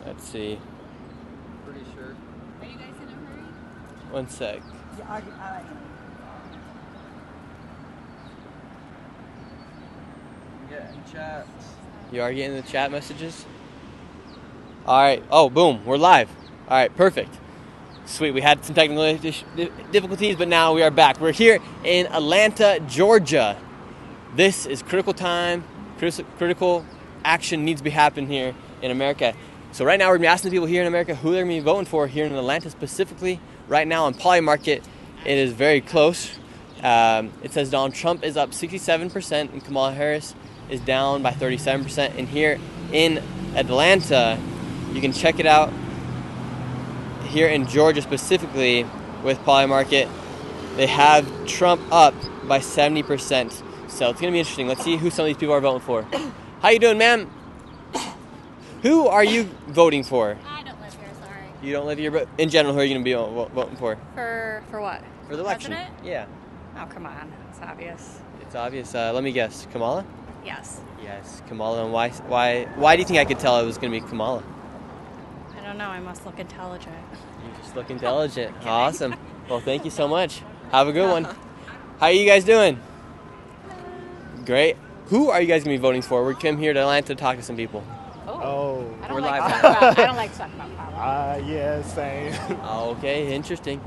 Let's see. Pretty sure. Are you guys in a hurry? One sec. Yeah, I Getting chats. You are getting the chat messages? All right. Oh, boom. We're live. All right. Perfect. Sweet. We had some technical difficulties, but now we are back. We're here in Atlanta, Georgia. This is critical time. Critical action needs to be happening here in America. So right now we're going to be asking the people here in America who they're going to be voting for here in Atlanta specifically. Right now on Poly Market, it is very close. It says Donald Trump is up 67% and Kamala Harris is down by 37%. And here in Atlanta, you can check it out. Here in Georgia specifically with Poly Market, they have Trump up by 70%. So it's going to be interesting. Let's see who some of these people are voting for. How you doing, ma'am? Who are you voting for? I don't live here, sorry. You don't live here, but in general, who are you going to be voting for? For what? For the election. President? Yeah. Oh, come on. It's obvious. It's obvious. Let me guess. Kamala? Yes. Yes, Kamala. And why do you think I could tell it was going to be Kamala? I don't know. I must look intelligent. You just look intelligent. Awesome. Well, thank you so much. Have a good one. How are you guys doing? Great. Who are you guys going to be voting for? We came here to Atlanta to talk to some people. Oh. I don't We're like live. I don't like talking about power. Yeah, same. Okay, interesting.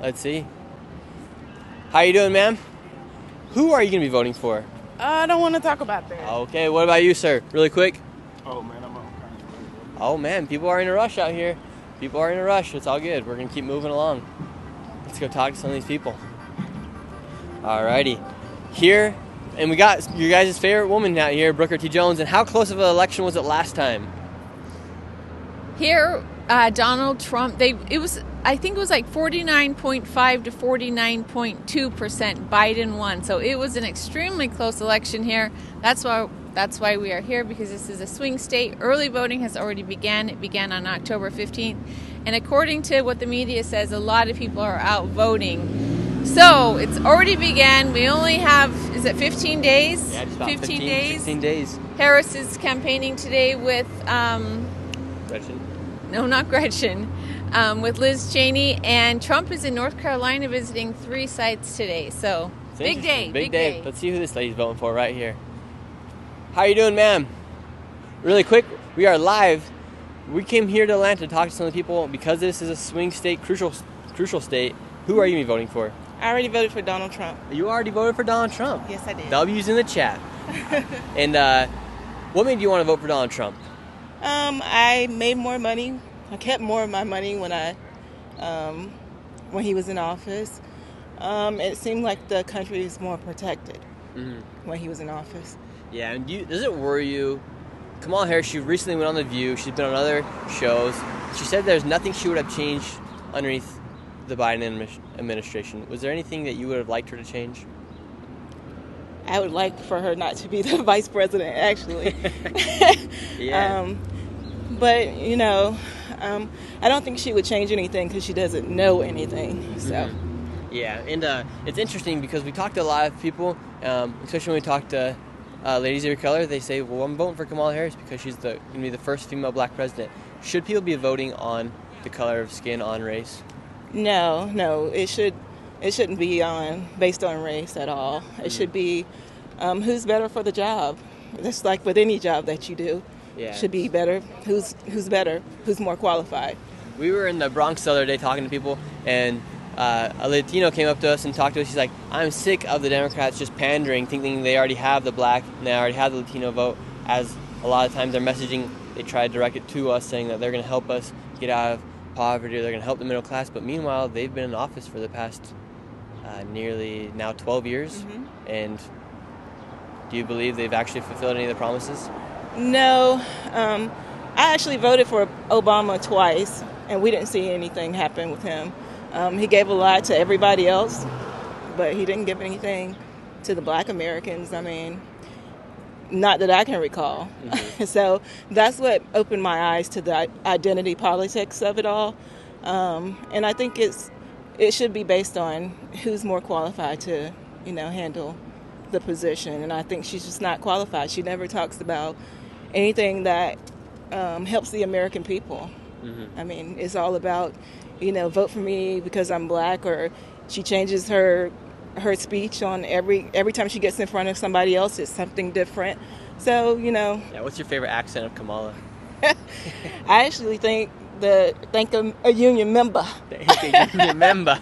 Let's see. How you doing, ma'am? Who are you going to be voting for? I don't want to talk about that. Okay, what about you, sir? Really quick. Oh, man, I'm on. Oh, man, people are in a rush out here. People are in a rush. It's all good. We're going to keep moving along. Let's go talk to some of these people. Alrighty. Here, and we got your guys' favorite woman out here, Booker T. Jones. And how close of an election was it last time? Here, Donald Trump, I think it was like 49.5 to 49.2% Biden won. So it was an extremely close election here. That's why we are here, because this is a swing state. Early voting has already began. It began on October 15th. And according to what the media says, a lot of people are out voting. So it's already began. We only have, is it 15 days? Yeah, just about 15 days. 15 days. Harris is campaigning today with Gretchen? No, not Gretchen. With Liz Cheney, and Trump is in North Carolina visiting 3 sites today. So It's big day, interesting. big day. Let's see who this lady's voting for right here. How you doing, ma'am? Really quick, we are live. We came here to Atlanta to talk to some of the people because this is a swing state, crucial state. Who are you gonna be voting for? I already voted for Donald Trump. You already voted for Donald Trump. Yes, I did. W's in the chat. And what made you want to vote for Donald Trump? I made more money. I kept more of my money when he was in office. It seemed like the country is more protected when he was in office. Yeah, and does it worry you? Kamala Harris, she recently went on The View. She's been on other shows. She said there's nothing she would have changed underneath the Biden administration. Was there anything that you would have liked her to change? I would like for her not to be the vice president, actually. Yeah. But, I don't think she would change anything because she doesn't know anything. So. Yeah, and it's interesting because we talked to a lot of people, especially when we talk to ladies of your color. They say, well, I'm voting for Kamala Harris because she's going to be the first female black president. Should people be voting on the color of skin, on race? No, it shouldn't be based on race at all. It should be who's better for the job. It's like with any job that you do. Yeah. It should be better. Who's better? Who's more qualified? We were in the Bronx the other day talking to people, and a Latino came up to us and talked to us. He's like, I'm sick of the Democrats just pandering, thinking they already have the black and they already have the Latino vote, as a lot of times their messaging, they try to direct it to us, saying that they're going to help us get out of poverty, or they're going to help the middle class. But meanwhile, they've been in office for the past nearly now 12 years. And do you believe they've actually fulfilled any of the promises? No. I actually voted for Obama twice, and we didn't see anything happen with him. He gave a lot to everybody else, but he didn't give anything to the black Americans. I mean, not that I can recall. So that's what opened my eyes to the identity politics of it all. And I think it should be based on who's more qualified to, handle the position. And I think she's just not qualified. She never talks about, anything that helps the American people. I mean, it's all about, vote for me because I'm black, or she changes her speech on every time she gets in front of somebody else. It's something different. So, Yeah, what's your favorite accent of Kamala? I actually think a union member. Remember.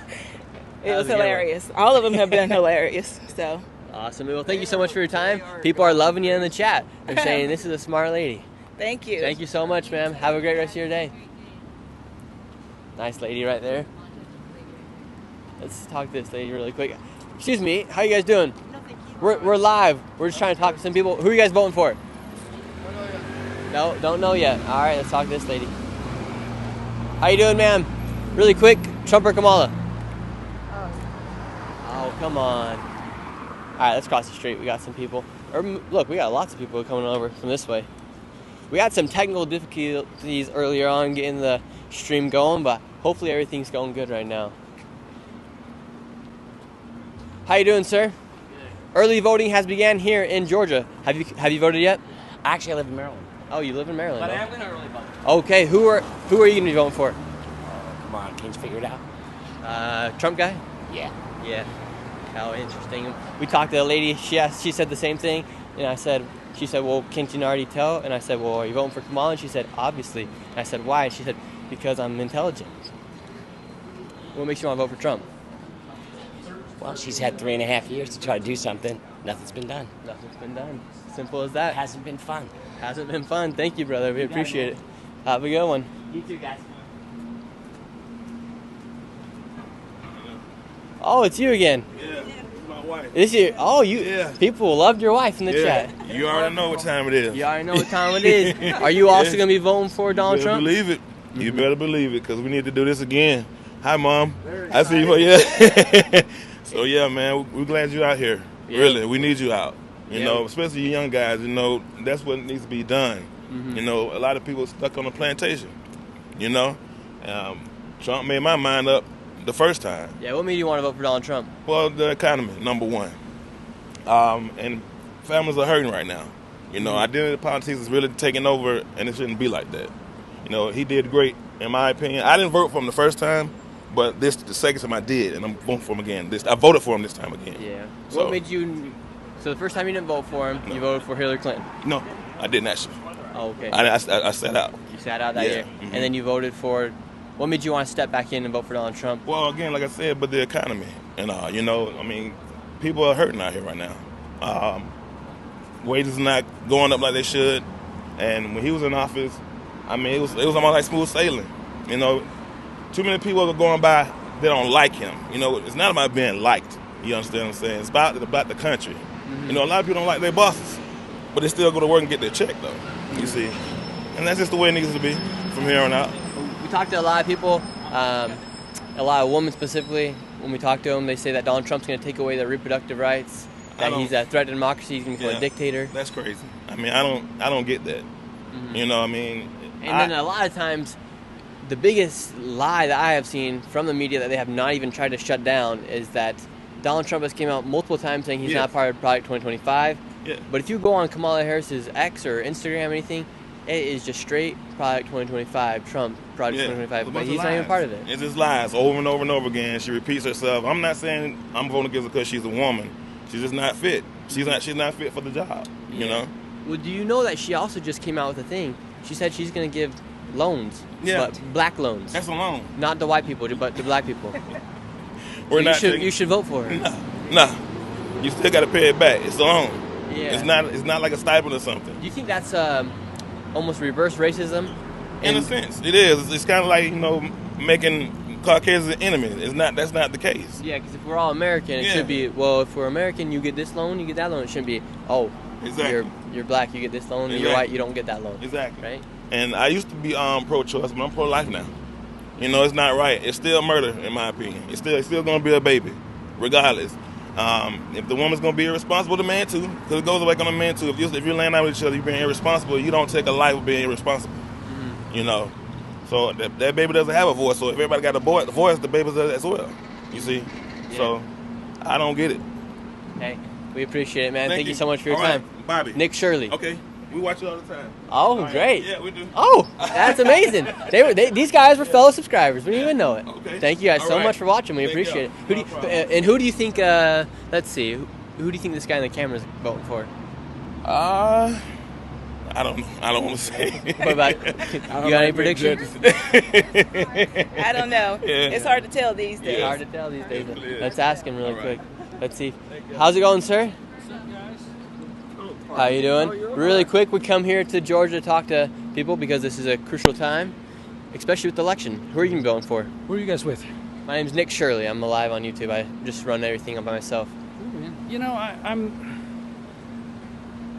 It was hilarious. All of them have been hilarious. So Awesome. Well, thank you so much for your time. People are loving you in the chat. They're saying this is a smart lady. thank you. Thank you so much, ma'am. Have a great rest of your day. Nice lady right there. Let's talk to this lady really quick. Excuse me, how you guys doing? We're live. We're just trying to talk to some people. Who are you guys voting for? No, don't know yet. All right, let's talk to this lady. How you doing, ma'am? Really quick, Trump or Kamala? Oh, come on. All right, let's cross the street. We got some people. Look, we got lots of people coming over from this way. We had some technical difficulties earlier on getting the stream going, but hopefully everything's going good right now. How you doing, sir? Good. Early voting has began here in Georgia. Have you voted yet? Actually, I live in Maryland. Oh, you live in Maryland. But I huh? am going to early vote. Okay, who are you going to be voting for? Come on, can you figure it out? Trump guy? Yeah. Yeah. How interesting. We talked to a lady. She said the same thing, and she said, well, can't you already tell? And I said, well, are you voting for Kamala? And she said, obviously. And I said, why? And she said, because I'm intelligent. What makes you want to vote for Trump? Well, she's had 3.5 years to try to do something. Nothing's been done. Nothing's been done. Simple as that. It hasn't been fun. Hasn't been fun. Thank you, brother. We You got it, appreciate it. man. Have a good one. You too, guys. Oh, it's you again. Yeah, my wife. This you. Oh, you. Yeah. People loved your wife in the chat. You already know what time it is. You already know what time it is. Are you also Yeah. going to be voting for Donald You better Trump? believe it. You better believe it, because we need to do this again. Hi, Mom. I see you. Yeah. So, yeah, man, we're glad you're out here. Yeah. Really, we need you out. You Yeah. know, especially you young guys, that's what needs to be done. A lot of people stuck on the plantation, Trump made my mind up the first time. Yeah, what made you want to vote for Donald Trump? Well, the economy, number one. And families are hurting right now. Identity politics is really taking over, and it shouldn't be like that. He did great, in my opinion. I didn't vote for him the first time, but the second time I did, and I'm voting for him again. I voted for him this time again. Yeah. So- What made you... So the first time you didn't vote for him, you voted for Hillary Clinton. No, I didn't actually. Oh, okay. I sat out. You sat out that Yeah. year. Mhm. And then you voted for... What made you want to step back in and vote for Donald Trump? Well, again, like I said, but the economy, and people are hurting out here right now. Wages not going up like they should, and when he was in office, it was almost like smooth sailing. Too many people are going by. They don't like him. It's not about being liked. You understand what I'm saying? It's about the country. A lot of people don't like their bosses, but they still go to work and get their check though. You see, and that's just the way it needs to be from here on out. We talked to a lot of people, a lot of women specifically. When we talk to them, they say that Donald Trump's going to take away their reproductive rights, that he's a threat to democracy, he's going to become a dictator. That's crazy. I don't get that. And then a lot of times, the biggest lie that I have seen from the media that they have not even tried to shut down is that Donald Trump has came out multiple times saying he's not part of Project 2025. Yeah. But if you go on Kamala Harris's X or Instagram or anything, it is just straight Project 2025, Trump, Project 2025. But he's not even part of it. It's just lies over and over and over again. She repeats herself. I'm not saying I'm voting against her because she's a woman. She's just not fit. She's not fit for the job. Well, do you know that she also just came out with a thing? She said she's going to give loans, but black loans. That's a loan. Not the white people, but the black people. You should vote for her. Nah. You still got to pay it back. It's a loan. Yeah. It's not like a stipend or something. Do you think that's almost reverse racism? In a sense, it is. It's kind of like making Caucasians an enemy. That's not the case. Yeah, because if we're all American, it should be, well, if we're American, you get this loan, you get that loan. It shouldn't be, Exactly. you're black, you get this loan, and you're white, you don't get that loan. Exactly. Right? And I used to be pro-choice, but I'm pro-life now. It's not right. It's still murder, in my opinion. It's still going to be a baby, regardless. If the woman's going to be irresponsible, the man too, because it goes away on the man too. If you're laying out with each other, you're being irresponsible, you don't take a life of being irresponsible. So that baby doesn't have a voice. So if everybody got a voice, the baby does as well. You see? Yeah. So I don't get it. Hey, we appreciate it, man. Thank you so much for your All time. right, Bobby. Nick Shirley. Okay. We watch it all the time. Oh, Right. great. Yeah, we do. Oh, that's amazing. These guys were fellow subscribers. We didn't even know it. Okay. Thank you guys All so right. much for watching. We Thank appreciate y'all. it. Who do No you, problem. and who do you think? Let's see. Who do you think this guy in the camera is voting for? I don't want to say. What about you? Got any predictions? I don't know. Yeah. It's hard to tell these days. It's hard to tell these days. It is. Let's ask him really All right. quick. Let's see. How's it going, sir? How you doing? Really quick, we come here to Georgia to talk to people because this is a crucial time, especially with the election. Who are you going for? Who are you guys with? My name's Nick Shirley. I'm live on YouTube. I just run everything up by myself. Cool, man. You know, I'm.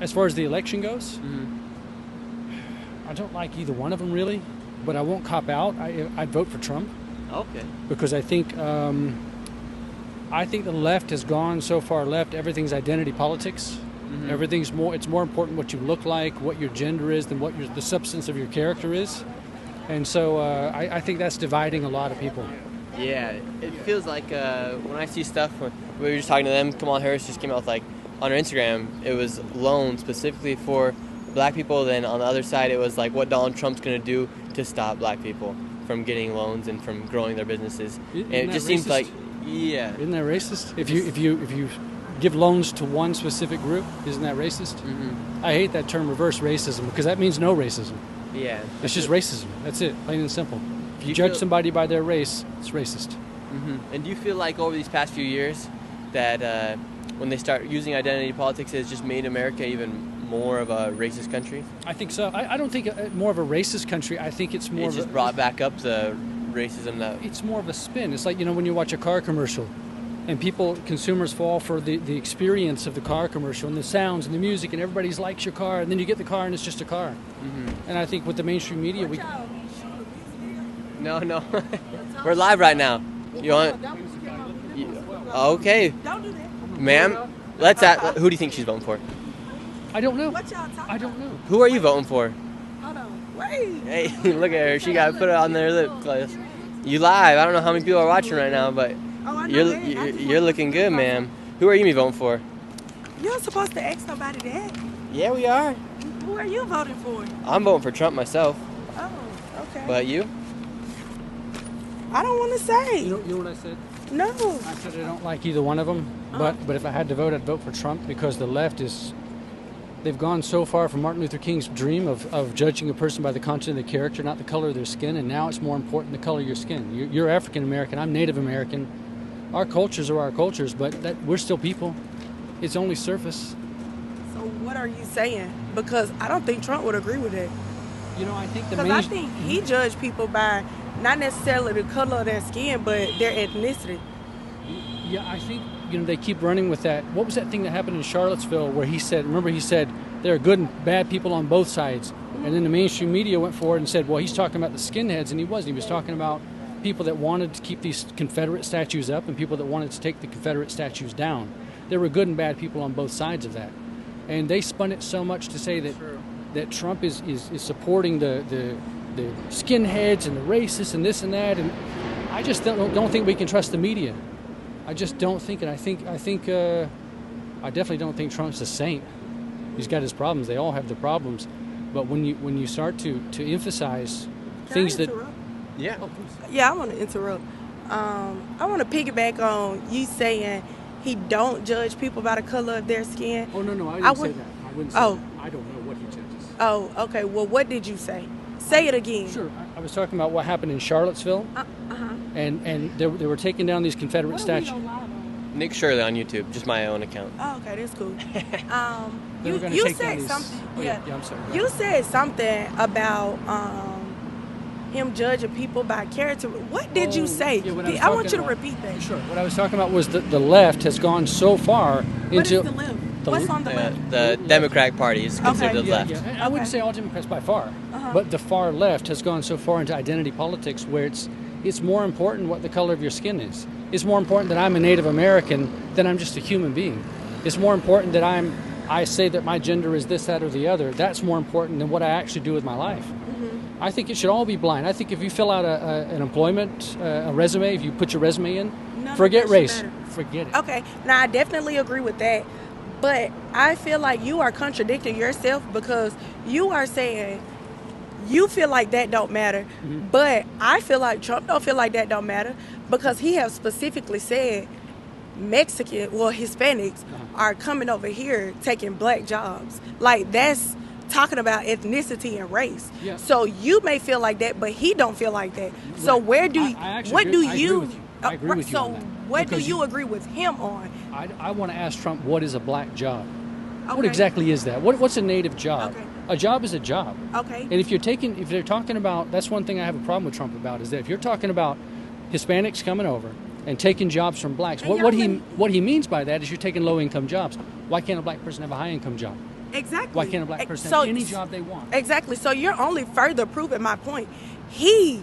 As far as the election goes, I don't like either one of them really, but I won't cop out. I'd vote for Trump Okay. because I think the left has gone so far left. Everything's identity politics. Everything's more. It's more important what you look like, what your gender is, than what the substance of your character is. And so I think that's dividing a lot of people. Yeah, it feels like when I see stuff, when we were just talking to them, Kamala Harris just came out with like, on her Instagram, it was loans specifically for black people. Then on the other side, it was like what Donald Trump's going to do to stop black people from getting loans and from growing their businesses. Isn't And it that just seems racist? like, yeah. Isn't that racist? If you give loans to one specific group, isn't that racist? I hate that term reverse racism because that means no racism. Yeah. It's just racism. That's it, plain and simple. If You you judge feel- somebody by their race, it's racist. And do you feel like over these past few years that when they start using identity politics, it's just made America even more of a racist country? I think so. I don't think more of a racist country. I think it's more It of just a, brought back up the racism that. it's more of a spin. It's like, when you watch a car commercial and consumers fall for the experience of the car commercial and the sounds and the music and everybody likes your car, and then you get the car and it's just a car. And I think with the mainstream media, No. We're live right now. You want? Okay. Ma'am, let's ask. Who do you think she's voting for? I don't know. I don't know. Who are you voting for? Hold on. Wait. Hey, look at her. She got to put it on their lip. Close. You live. I don't know how many people are watching right now, but Oh, I know you're that. I just you're looking good, ma'am. Who are you voting for? You're supposed to ask nobody that. Yeah, we are. Who are you voting for? I'm voting for Trump myself. Oh, okay. But you? I don't want to say. You know what I said? No. I said I don't like either one of them, but if I had to vote, I'd vote for Trump because the left they've gone so far from Martin Luther King's dream of judging a person by the content of their character, not the color of their skin, and now it's more important the color of your skin. You're African American, I'm Native American. Our cultures are our cultures, but we're still people. It's only surface. So what are you saying? Because I don't think Trump would agree with that. I think the Because I think he judged people by not necessarily the color of their skin, but their ethnicity. Yeah, I think they keep running with that. What was that thing that happened in Charlottesville where he said there are good and bad people on both sides, and then the mainstream media went forward and said, well, he's talking about the skinheads, and he wasn't. He was talking about people that wanted to keep these Confederate statues up and people that wanted to take the Confederate statues down. There were good and bad people on both sides of that, and they spun it so much to say that Trump is supporting the skinheads and the racists and this and that, and I just don't think we can trust the media. I just don't think, and I definitely don't think Trump's a saint. He's got his problems. They all have their problems, but when you start to emphasize things that Yeah. Yeah, I want to interrupt. I want to piggyback on you saying he don't judge people by the color of their skin. Oh no, I I didn't say would- that. I wouldn't say Oh. that. I don't know what he judges. Oh, okay. Well, what did you say? Say it again. Sure, I was talking about what happened in Charlottesville, and they were taking down these Confederate statues. Nick Shirley on YouTube, just my own account. Oh, okay, that's cool. They were gonna you take down said these- something. Oh, yeah, I'm sorry. You said something about him judging people by character. What did you say? Yeah, what I was I want talking you to about- repeat that. Sure. What I was talking about was that the left has gone so far What is into the left? the What's l- on the left? The Democratic Party is considered the Yeah, left. yeah. And I wouldn't say all Democrats by far, but the far left has gone so far into identity politics where it's more important what the color of your skin is. It's more important that I'm a Native American than I'm just a human being. It's more important that I say that my gender is this, that, or the other. That's more important than what I actually do with my life. I think it should all be blind. I think if you fill out an employment, a resume, if you put your resume in, None of forget that should race. matter. Forget it. Okay, now I definitely agree with that, But I feel like you are contradicting yourself because you are saying you feel like that don't matter, but I feel like Trump don't feel like that don't matter because he has specifically said Mexican, well, Hispanics are coming over here taking black jobs. Like, that's talking about ethnicity and race. Yeah. So you may feel like that, but he don't feel like that. So where do you, I actually what agree- do I you, agree with you. I agree with you so on that. what do Because you agree with him on? I want to ask Trump, what is a black job? What Okay. exactly is that? What's a native job? Okay. A job is a job. Okay. And if they're talking about, that's one thing I have a problem with Trump about, is that if you're talking about Hispanics coming over and taking jobs from blacks, And what he means by that is you're taking low income jobs. Why can't a black person have a high income job? Exactly. Why can't a black person So- have any job they want? Exactly. So you're only further proving my point. He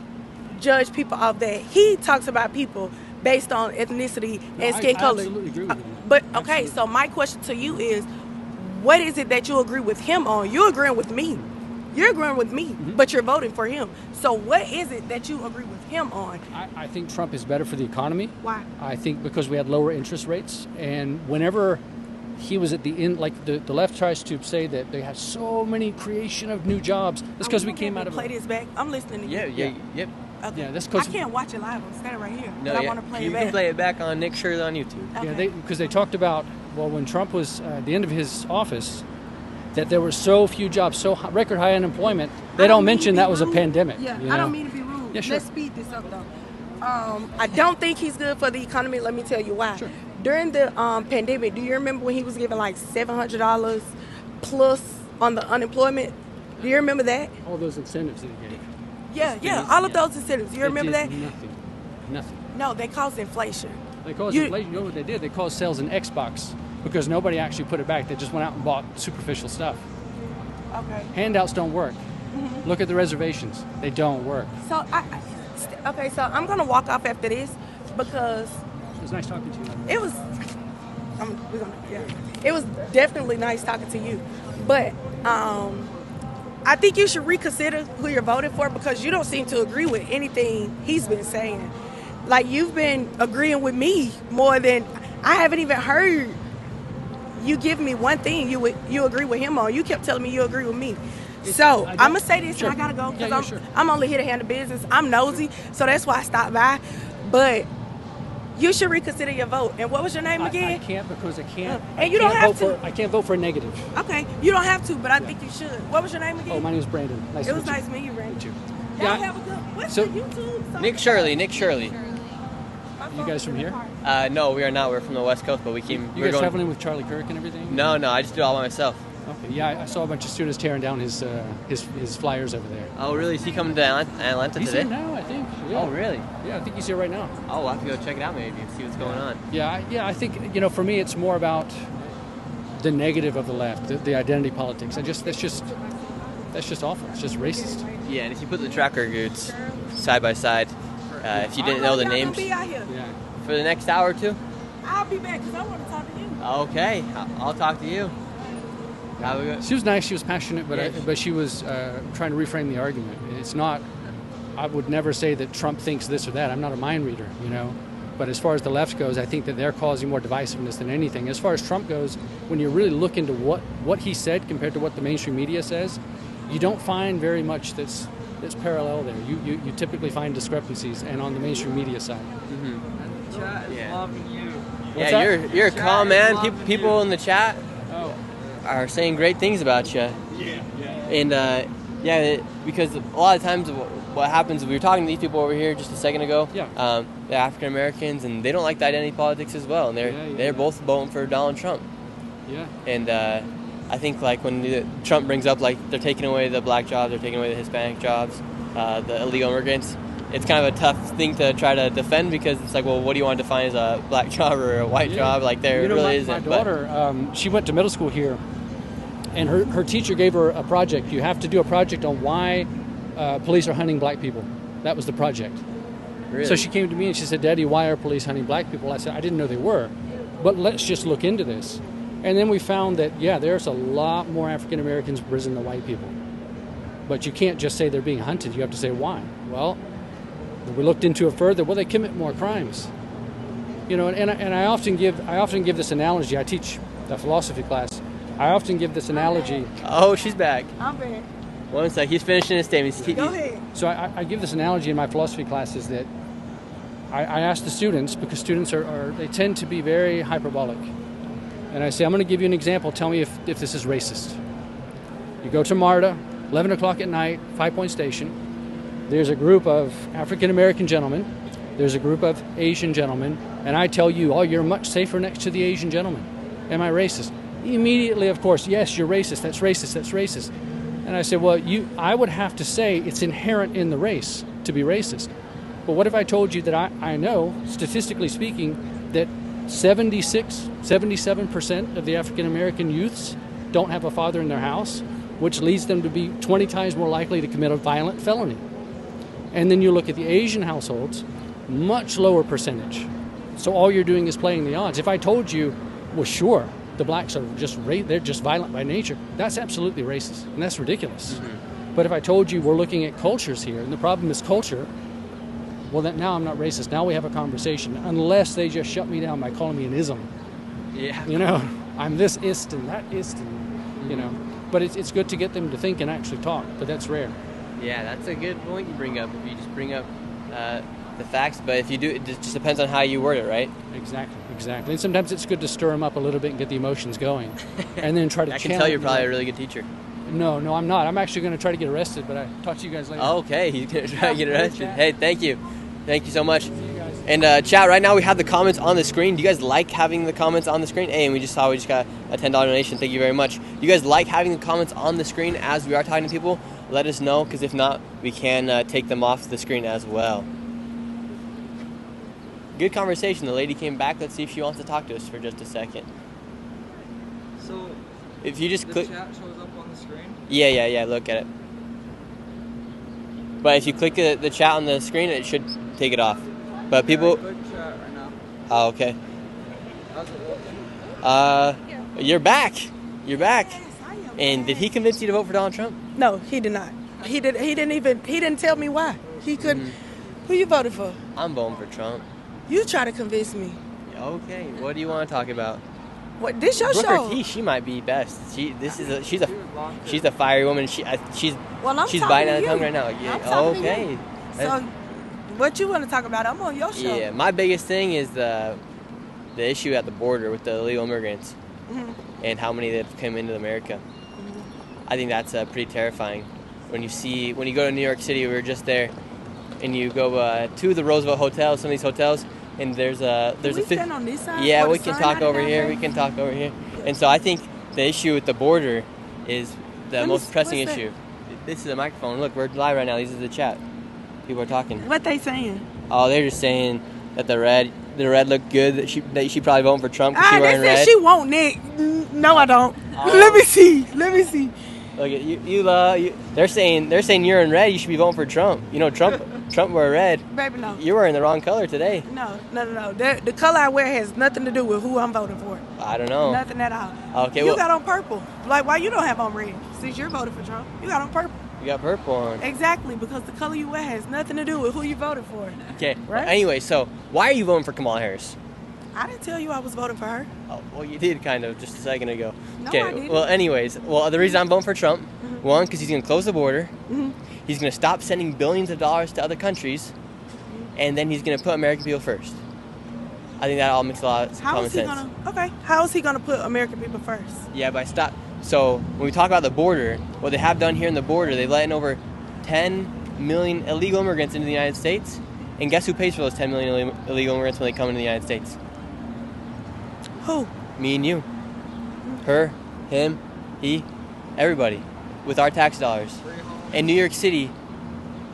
judged people off that. He talks about people based on ethnicity and skin I color. absolutely agree with you. But okay, so my question to you is, what is it that you agree with him on? You're agreeing with me. You're agreeing with me, but you're voting for him. So what is it that you agree with him on? I think Trump is better for the economy. Why? I think because we had lower interest rates, and whenever he was at the end, like the left tries to say that they had so many creation of new jobs. That's because we came out of play this back. I'm listening to you. Yep. Okay. Yeah, that's I 'cause- can't watch it live. I'm standing right here. No, but I yeah. want to play You it back. can play it back on Nick Shirley on YouTube. Okay. Yeah, because they talked about, well, when Trump was at the end of his office, that there were so few jobs, record high unemployment. They don't mention that was a pandemic. Yeah, you I know? don't mean to be rude. Yeah, sure. Let's speed this up though. I don't think he's good for the economy. Let me tell you why. Sure. During the pandemic, do you remember when he was giving like $700 plus on the unemployment? Do you remember that? All those incentives that he gave. Yeah, all of those incentives. You They remember did that? Nothing. No, they caused inflation. They caused You- inflation. You know what they did? They caused sales in Xbox because nobody actually put it back. They just went out and bought superficial stuff. Okay. Handouts don't work. Look at the reservations. They don't work. So okay, so I'm gonna walk off after this because It was nice talking to you. it was. It was definitely nice talking to you, but I think you should reconsider who you're voting for because you don't seem to agree with anything he's been saying. Like, you've been agreeing with me more than I haven't even heard you give me one thing you agree with him on. You kept telling me you agree with me. So I'm gonna say this, Sure. and I gotta go because Yeah, sure. I'm only here to handle business. I'm nosy, so that's why I stopped by. But you should reconsider your vote. And what was your name I again? can't because I can't. And you I don't can't have vote to. For, I can't vote for a negative. Okay, you don't have to, but I think you should. What was your name again? Oh, my name is Brandon. Nice It to was meet you. nice meeting you, Brandon. Meet you. Y'all Yeah. have a good. What's So- the YouTube? Nick Shirley. You guys from here? No, we are not. We're from the West Coast, but we came. You we're guys going. traveling with Charlie Kirk and everything? No, I just do it all by myself. Okay. Yeah, I saw a bunch of students tearing down his flyers over there. Oh, really? Is he coming to Atlanta He's today? here now, I think. Yeah. Oh, really? Yeah, I think he's here right now. Oh, we'll have to go check it out maybe and see what's going on. Yeah, I think for me it's more about the negative of the left, the identity politics. That's just awful. It's just racist. Yeah, and if you put the tracker goods side by side, if you didn't know the Y'all gonna names be out here. Yeah. for the next hour or two, I'll be back because I want to talk to you. okay, I'll talk to you. Have a good. She was nice. She was passionate, but Yeah. but she was trying to reframe the argument. It's not. I would never say that Trump thinks this or that. I'm not a mind reader, But as far as the left goes, I think that they're causing more divisiveness than anything. As far as Trump goes, when you really look into what he said compared to what the mainstream media says, you don't find very much that's parallel there. You typically find discrepancies, and on the mainstream media side. Chat is Yeah. loving you. What's Yeah, that? you're a calm man. Chat is People loving in the chat Oh. are saying great things about you. And because a lot of times what happens, we were talking to these people over here just a second ago. Yeah. They're African Americans, and they don't like the identity politics as well, and they're both voting for Donald Trump. Yeah. And I think like when Trump brings up like they're taking away the black jobs, they're taking away the Hispanic jobs, the illegal immigrants, it's kind of a tough thing to try to defend because it's like, well, what do you want to define as a black job or a white job? Like there really isn't. My daughter, she went to middle school here, and her teacher gave her a project. You have to do a project on why police are hunting black people. That was the project. Really? So she came to me and she said, "Daddy, why are police hunting black people?" I said, "I didn't know they were, but let's just look into this." And then we found that, there's a lot more African Americans in prison than white people. But you can't just say they're being hunted. You have to say why. Well, we looked into it further. Well, they commit more crimes. And I often give this analogy. I teach the philosophy class. I often give this analogy. Oh, she's back. I'm back. One sec. He's finishing his statement. Go ahead. So I give this analogy in my philosophy classes that I ask the students, because students they tend to be very hyperbolic. And I say, I'm going to give you an example. Tell me if this is racist. You go to MARTA, 11 o'clock at night, 5 Point Station. There's a group of African-American gentlemen. There's a group of Asian gentlemen. And I tell you, oh, you're much safer next to the Asian gentleman. Am I racist? Immediately, of course, yes, you're racist. That's racist. That's racist. And I said, well, I would have to say it's inherent in the race to be racist. But what if I told you that I know, statistically speaking, that 77% of the African-American youths don't have a father in their house, which leads them to be 20 times more likely to commit a violent felony. And then you look at the Asian households, much lower percentage. So all you're doing is playing the odds. If I told you, well, sure, the blacks are they're just violent by nature, that's absolutely racist, and that's ridiculous. Mm-hmm. But if I told you we're looking at cultures here, and the problem is culture, well, then now I'm not racist. Now we have a conversation, unless they just shut me down by calling me an ism. Yeah. You know, I'm this ist and that ist, and, you know. But it's good to get them to think and actually talk, but that's rare. Yeah, that's a good point you bring up. If you just bring up the facts, but if you do, it just depends on how you word it, right? Exactly. And sometimes it's good to stir them up a little bit and get the emotions going, and then try to. I can tell you're probably a really good teacher. No, I'm not. I'm actually going to try to get arrested, but I'll talk to you guys later. Okay, he's going to try to get arrested. Hey, thank you so much. See you guys. And chat, right now we have the comments on the screen. Do you guys like having the comments on the screen? Hey, and we just got a $10 donation. Thank you very much. Do you guys like having the comments on the screen as we are talking to people? Let us know, because if not, we can take them off the screen as well. Good conversation. The lady came back. Let's see if she wants to talk to us for just a second. So, if you just click, chat shows up on the screen? Yeah. Look at it. But if you click the chat on the screen, it should take it off. But people. Click chat right now. Oh, okay. How's it looking? You're back. And did he convince you to vote for Donald Trump? No, he did not. He didn't tell me why. He couldn't. Mm-hmm. Who you voted for? I'm voting for Trump. You try to convince me. Okay. What do you want to talk about? What? This your Brooker show? T, she might be best. She's a fiery woman. She's biting on the tongue right now. Yeah. Okay. So, what you want to talk about? I'm on your show. Yeah. My biggest thing is the issue at the border with the illegal immigrants, mm-hmm. and how many that have come into America. Mm-hmm. I think that's pretty terrifying. When you go to New York City, we were just there, and you go to the Roosevelt Hotel, some of these hotels. And there's a stand on this side? Yeah, we can talk over here. And so I think the issue with the border is the most pressing issue. This is a microphone. Look, we're live right now. This is the chat. People are talking. What they saying? Oh, they're just saying that the red looked good. That she probably voting for Trump because she wearing red. They said she won't, Nick. No, I don't. Let me see. Look at you. They're saying you're in red. You should be voting for Trump. You know Trump wore red. Baby, no. You're wearing the wrong color today. No. The color I wear has nothing to do with who I'm voting for. I don't know. Nothing at all. Okay. You got on purple. Like, why you don't have on red? Since you're voting for Trump, you got on purple. You got purple on. Exactly, because the color you wear has nothing to do with who you voted for. Okay. Right? Anyway, so why are you voting for Kamala Harris? I didn't tell you I was voting for her. Oh, well, you did kind of just a second ago. No, okay. I didn't. Well, anyways, the reason I'm voting for Trump, mm-hmm. one, because he's going to close the border. Mm-hmm. He's going to stop sending billions of dollars to other countries, and then he's going to put American people first. I think that all makes a lot of common sense. How is he going to put American people first? Yeah, by stop. So when we talk about the border, what they have done here in the border, they've let in over 10 million illegal immigrants into the United States, and guess who pays for those 10 million illegal immigrants when they come into the United States? Who? Me and you. Her, him, he, everybody. With our tax dollars. In New York City.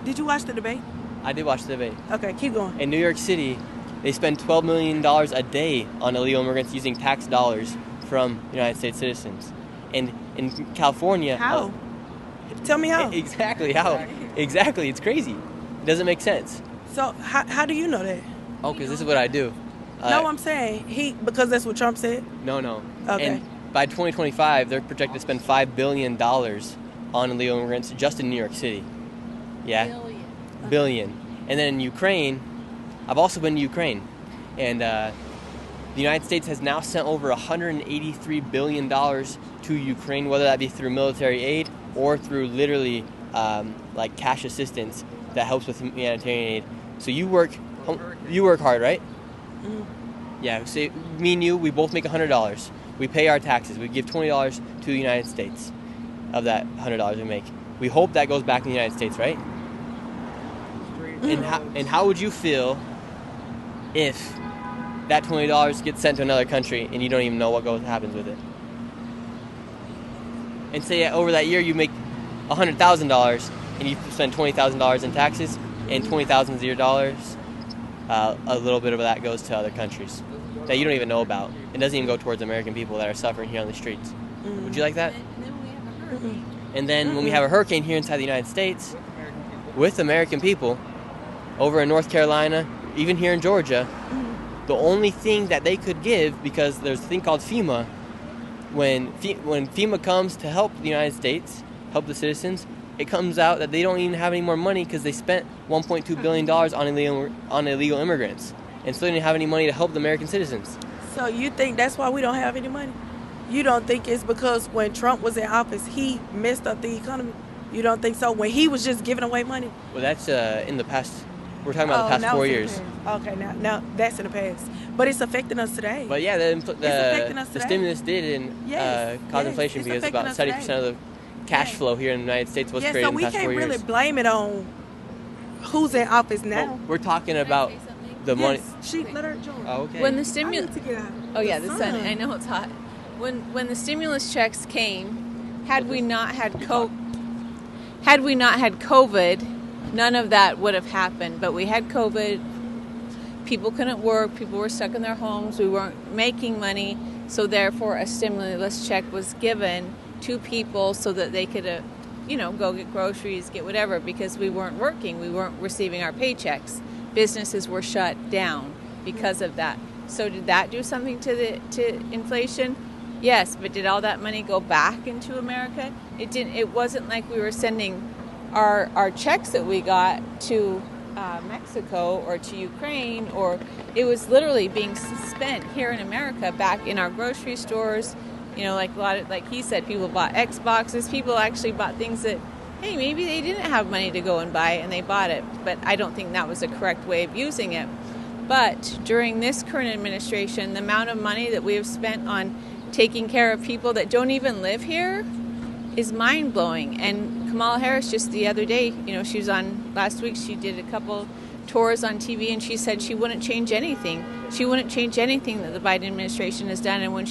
Did you watch the debate? I did watch the debate. Okay, keep going. In New York City, they spend $12 million a day on illegal immigrants using tax dollars from United States citizens. And in California... How? Tell me how. Exactly, how? Exactly, it's crazy. It doesn't make sense. So, how do you know that? Oh, because this is what I do. No, I'm saying because that's what Trump said? No. Okay. And by 2025, they're projected to spend $5 billion on illegal immigrants just in New York City. Yeah? Billion. And then in Ukraine, I've also been to Ukraine. And The United States has now sent over $183 billion to Ukraine, whether that be through military aid or through literally like cash assistance that helps with humanitarian aid. So you work hard, right? Yeah, so me and you, we both make $100. We pay our taxes. We give $20 to the United States of that $100 we make. We hope that goes back in the United States, right? And how would you feel if that $20 gets sent to another country and you don't even know what happens with it? And say over that year you make $100,000 and you spend $20,000 in taxes, and $20,000 of your dollars, a little bit of that goes to other countries that you don't even know about. It doesn't even go towards American people that are suffering here on the streets. Would you like that? And then when we have a hurricane here inside the United States, with American people, over in North Carolina, even here in Georgia, the only thing that they could give, because there's a thing called FEMA, when FEMA comes to help the United States, help the citizens, it comes out that they don't even have any more money because they spent $1.2 billion on illegal immigrants, and so they didn't have any money to help the American citizens. So you think that's why we don't have any money? You don't think it's because when Trump was in office, he messed up the economy? You don't think so? When he was just giving away money? Well, that's in the past. We're talking about the past 4 years. Okay, now that's in the past. But it's affecting us today. But yeah, the stimulus did cause inflation because about 70% of the cash flow here in the United States was created in the past 4 years. So we can't really blame it on who's in office now. Well, we're talking about the money. Let her join. Oh, okay. When the stimulus, the sun. I know it's hot. When the stimulus checks came, had we not had COVID, none of that would have happened. But we had COVID. People couldn't work. People were stuck in their homes. We weren't making money. So therefore, a stimulus check was given to people so that they could, go get groceries, get whatever, because we weren't working. We weren't receiving our paychecks. Businesses were shut down because of that. So did that do something to inflation? Yes, but did all that money go back into America? It didn't. It wasn't like we were sending our checks that we got to Mexico or to Ukraine, or it was literally being spent here in America back in our grocery stores. Like he said, people bought Xboxes. People actually bought things that, hey, maybe they didn't have money to go and buy and they bought it. But I don't think that was the correct way of using it. But during this current administration, the amount of money that we have spent on taking care of people that don't even live here is mind-blowing. And Kamala Harris just the other day, she was on last week, she did a couple tours on TV, and she said she wouldn't change anything. She wouldn't change anything that the Biden administration has done. And when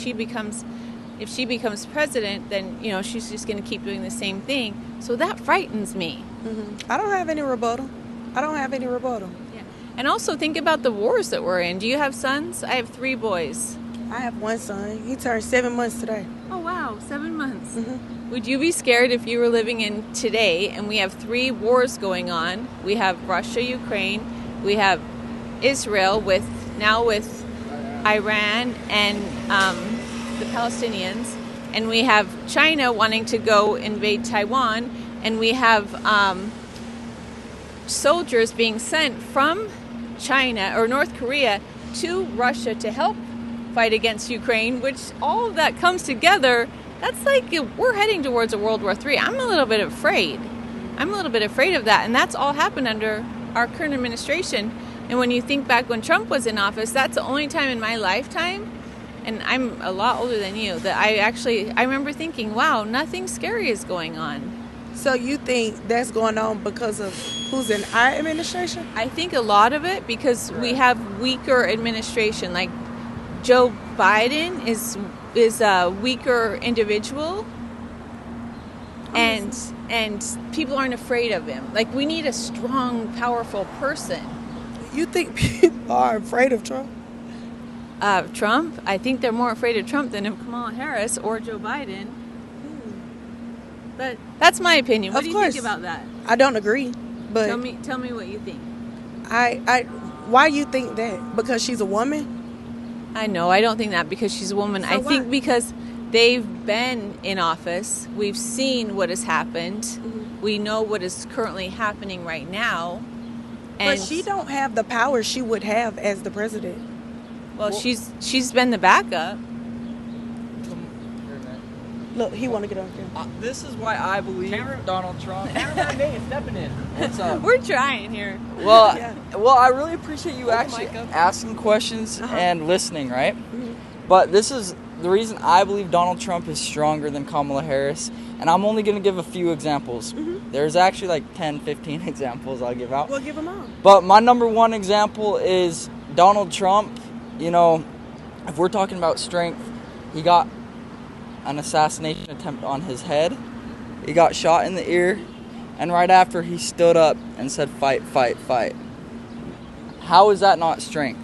if she becomes president, then, she's just going to keep doing the same thing. So that frightens me. Mm-hmm. I don't have any rebuttal. Yeah. And also think about the wars that we're in. Do you have sons? I have 3 boys. I have one son. He turned 7 months today. Oh, wow. 7 months. Mm-hmm. Would you be scared if you were living in today and we have 3 wars going on? We have Russia, Ukraine. We have Israel with Iran and the Palestinians. And we have China wanting to go invade Taiwan. And we have soldiers being sent from China or North Korea to Russia to help fight against Ukraine, which all of that comes together. That's like we're heading towards a World War III. I'm a little bit afraid of that. And that's all happened under our current administration. And when you think back when Trump was in office, that's the only time in my lifetime, and I'm a lot older than you, that I remember thinking, wow, nothing scary is going on. So you think that's going on because of who's in our administration? I think a lot of it because we have weaker administration. Like Joe Biden is a weaker individual, and people aren't afraid of him. Like we need a strong, powerful person. You think people are afraid of Trump? Trump? I think they're more afraid of Trump than of Kamala Harris or Joe Biden. But that's my opinion. What do you think about that? I don't agree. But tell me what you think. Why you think that? Because she's a woman? I know. I don't think that because she's a woman. So I think because they've been in office. We've seen what has happened. Mm-hmm. We know what is currently happening right now. But she don't have the power she would have as the president. Well, she's been the backup. Look, he want to get on camera. This is why I believe Donald Trump. Nate stepping in. What's up? We're trying here. Well, Yeah. well, I really appreciate you actually mic up. asking questions Uh-huh. and listening, right? Mm-hmm. But this is the reason I believe Donald Trump is stronger than Kamala Harris, and I'm only going to give a few examples. Mm-hmm. There's actually like 10, 15 examples I'll give out. We'll give him on. But my number one example is Donald Trump. You know, if we're talking about strength, he got an assassination attempt on his head. He got shot in the ear, and right after he stood up and said, "Fight, fight, fight." How is that not strength?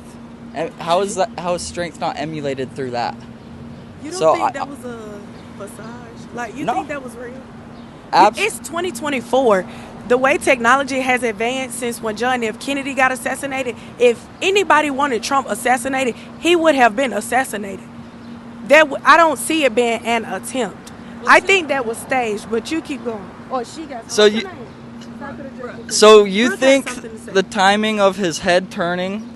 And how is strength not emulated through that? You don't So think I- that was a facade? Like, you No. think that was real? Abs- It's 2024. The way technology has advanced since when John F. Kennedy got assassinated, if anybody wanted Trump assassinated, he would have been assassinated. I don't see it being an attempt. I think that was staged, but you keep going. Oh, she got So what's you- her name? So you Ruth has think something to say. the timing of his head turning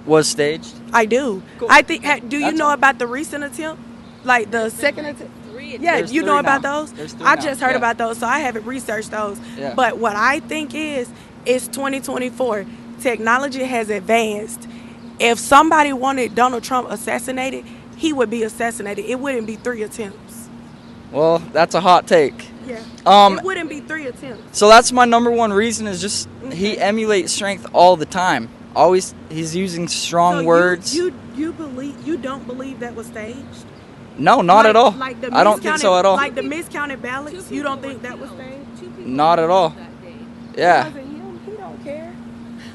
was staged? I do. Cool. I think. Do you That's know all. about the recent attempt? Like the second attempt? Yeah, There's you know three about now. those? There's three I now. just heard Yeah. about those, so I haven't researched those. Yeah. But what I think is 2024. Technology has advanced. If somebody wanted Donald Trump assassinated, he would be assassinated. It wouldn't be 3 attempts. Well, that's a hot take. Yeah. Um, It wouldn't be 3 attempts. So that's my number one reason is just he emulates strength all the time. Always, he's using strong So words. You don't believe that was staged? No, not at all. Like the I don't think so at all. Like the miscounted ballots, you don't think that was staged? Not at all. It Yeah, wasn't him. He don't care.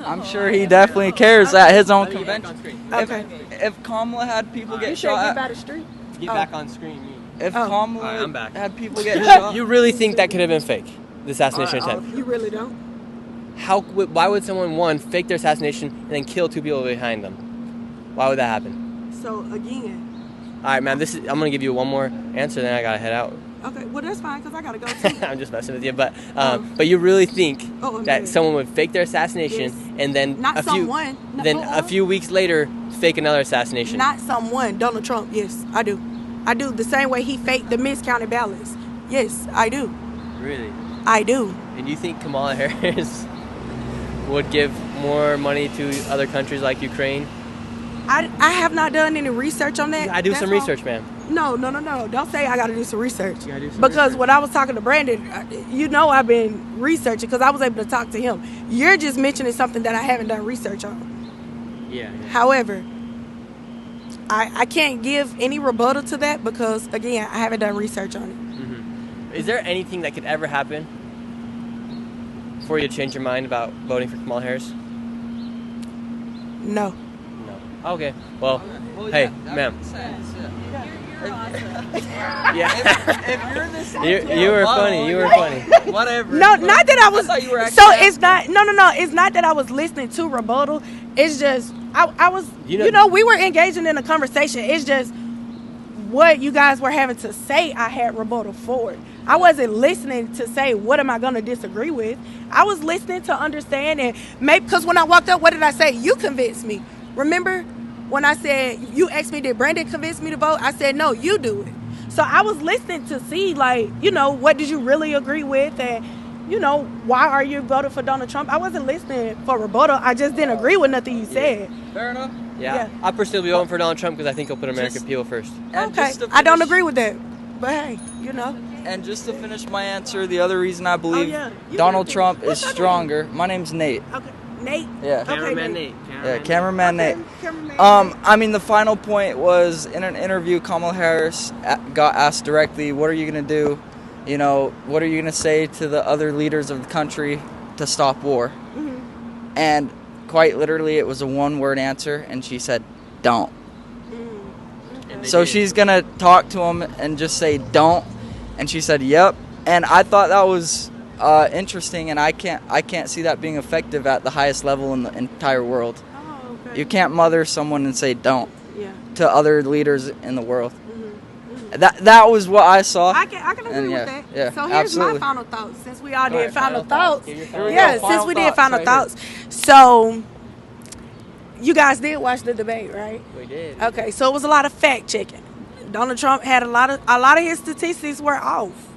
I'm sure he definitely cares at his own Let me get back convention. on screen. Okay. If Kamala had people You get said get shot, by the street. Get Oh. back on screen. if Oh. Kamala Alright, I'm back. had people get shot, You really think that could have been fake? The assassination attempt? You really don't? Why would someone, one, fake their assassination and then kill 2 people behind them? Why would that happen? So again, All right, man. I'm gonna give you one more answer, then I gotta head out. okay. Well, that's fine because I gotta go too. I'm just messing with you, but you really think Oh, I'm that good. someone would fake their assassination Yes. and then Not a someone. No, then a few weeks later fake another assassination? Not someone. Donald Trump. Yes, I do. I do. The same way he faked the miscounted ballots. Yes, I do. Really? I do. And you think Kamala Harris would give more money to other countries like Ukraine? I have not done any research on that. I do That's some why- research, man. No. Don't say I got to do some research. You gotta do some Because research. when I was talking to Brandon, you know I've been researching because I was able to talk to him. You're just mentioning something that I haven't done research on. Yeah. However, I can't give any rebuttal to that because, again, I haven't done research on it. Is there anything that could ever happen for you to change your mind about voting for Kamala Harris? No. No. Okay. Well, hey, ma'am. Yeah. if you're this, You were funny. You were funny. Whatever. No, not that I was. thought you were So actually it's not. No. It's not that I was listening to rebuttal. It's just I was. You know- We were engaging in a conversation. It's just what you guys were having to say. I had rebuttal for it. I wasn't listening to say what am I going to disagree with. I was listening to understand and maybe because when I walked up, what did I say? You convinced me. Remember when I said you asked me did Brandon convince me to vote? I said no, you do it. So I was listening to see what did you really agree with and why are you voting for Donald Trump? I wasn't listening for rebuttal. I just didn't agree with nothing you said. Fair enough. Yeah. I'll still be voting for Donald Trump because I think he'll put American people first. And Okay, just to I don't finish- agree with that. But hey, And just to finish my answer, the other reason I believe yeah. You Donald can Trump finish. is What's your stronger. My name's Nate. Okay, Nate. Yeah. Cameraman Nate. Yeah, cameraman Nate. Cameraman. I mean, the final point was in an interview, Kamala Harris got asked directly, "What are you gonna do? What are you gonna say to the other leaders of the country to stop war?" Mm-hmm. And quite literally, it was a one-word answer, and she said, "Don't." So she's gonna talk to him and just say, "Don't," and she said, "Yep." And I thought that was interesting, and I can't see that being effective at the highest level in the entire world. Oh, okay. You can't mother someone and say "don't" Yeah. to other leaders in the world. That was what I saw. I can agree And with that. yeah, So here's absolutely. my final thoughts. Since we all did right, final final thoughts. thoughts. Give your final Yeah, thoughts. since we did Final final thoughts thoughts. So you guys did watch the debate, right? We did. Okay, so it was a lot of fact checking. Donald Trump had a lot of his statistics were off.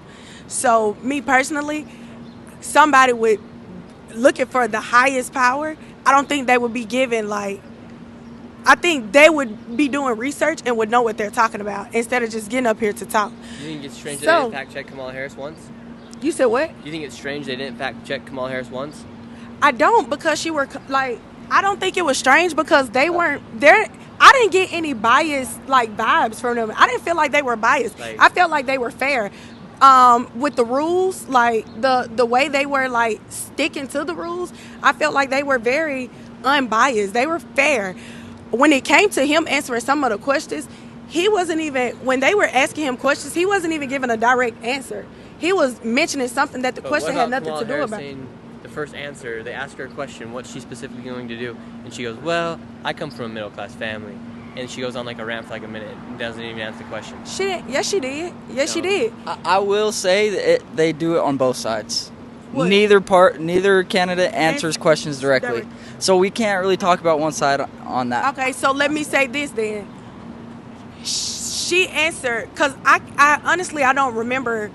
So me personally, somebody with looking for the highest power, I don't think they would be given like. I think they would be doing research and would know what they're talking about instead of just getting up here to talk. You think it's strange they didn't fact check Kamala Harris once? You said what? Do you think it's strange they didn't fact check Kamala Harris once? I don't, because she were like, I don't think it was strange because they weren't there. I didn't get any bias like vibes from them. I didn't feel like they were biased. I felt like they were fair. With the rules, like the way they were like sticking to the rules, I felt like they were very unbiased. They were fair. When it came to him answering some of the questions, he wasn't even, when they were asking him questions, he wasn't even giving a direct answer. He was mentioning something that the question had nothing to do about. Saying the first answer, they asked her a question, what's she specifically going to do? And she goes, well, I come from a middle-class family. And she goes on like a rant for like a minute and doesn't even answer the question. She did. Yes, she did. Yes, she did. I will say that they do it on both sides. What? Neither candidate answers questions directly. So we can't really talk about one side on that. Okay, so let me say this then. She answered, because I honestly, I don't remember.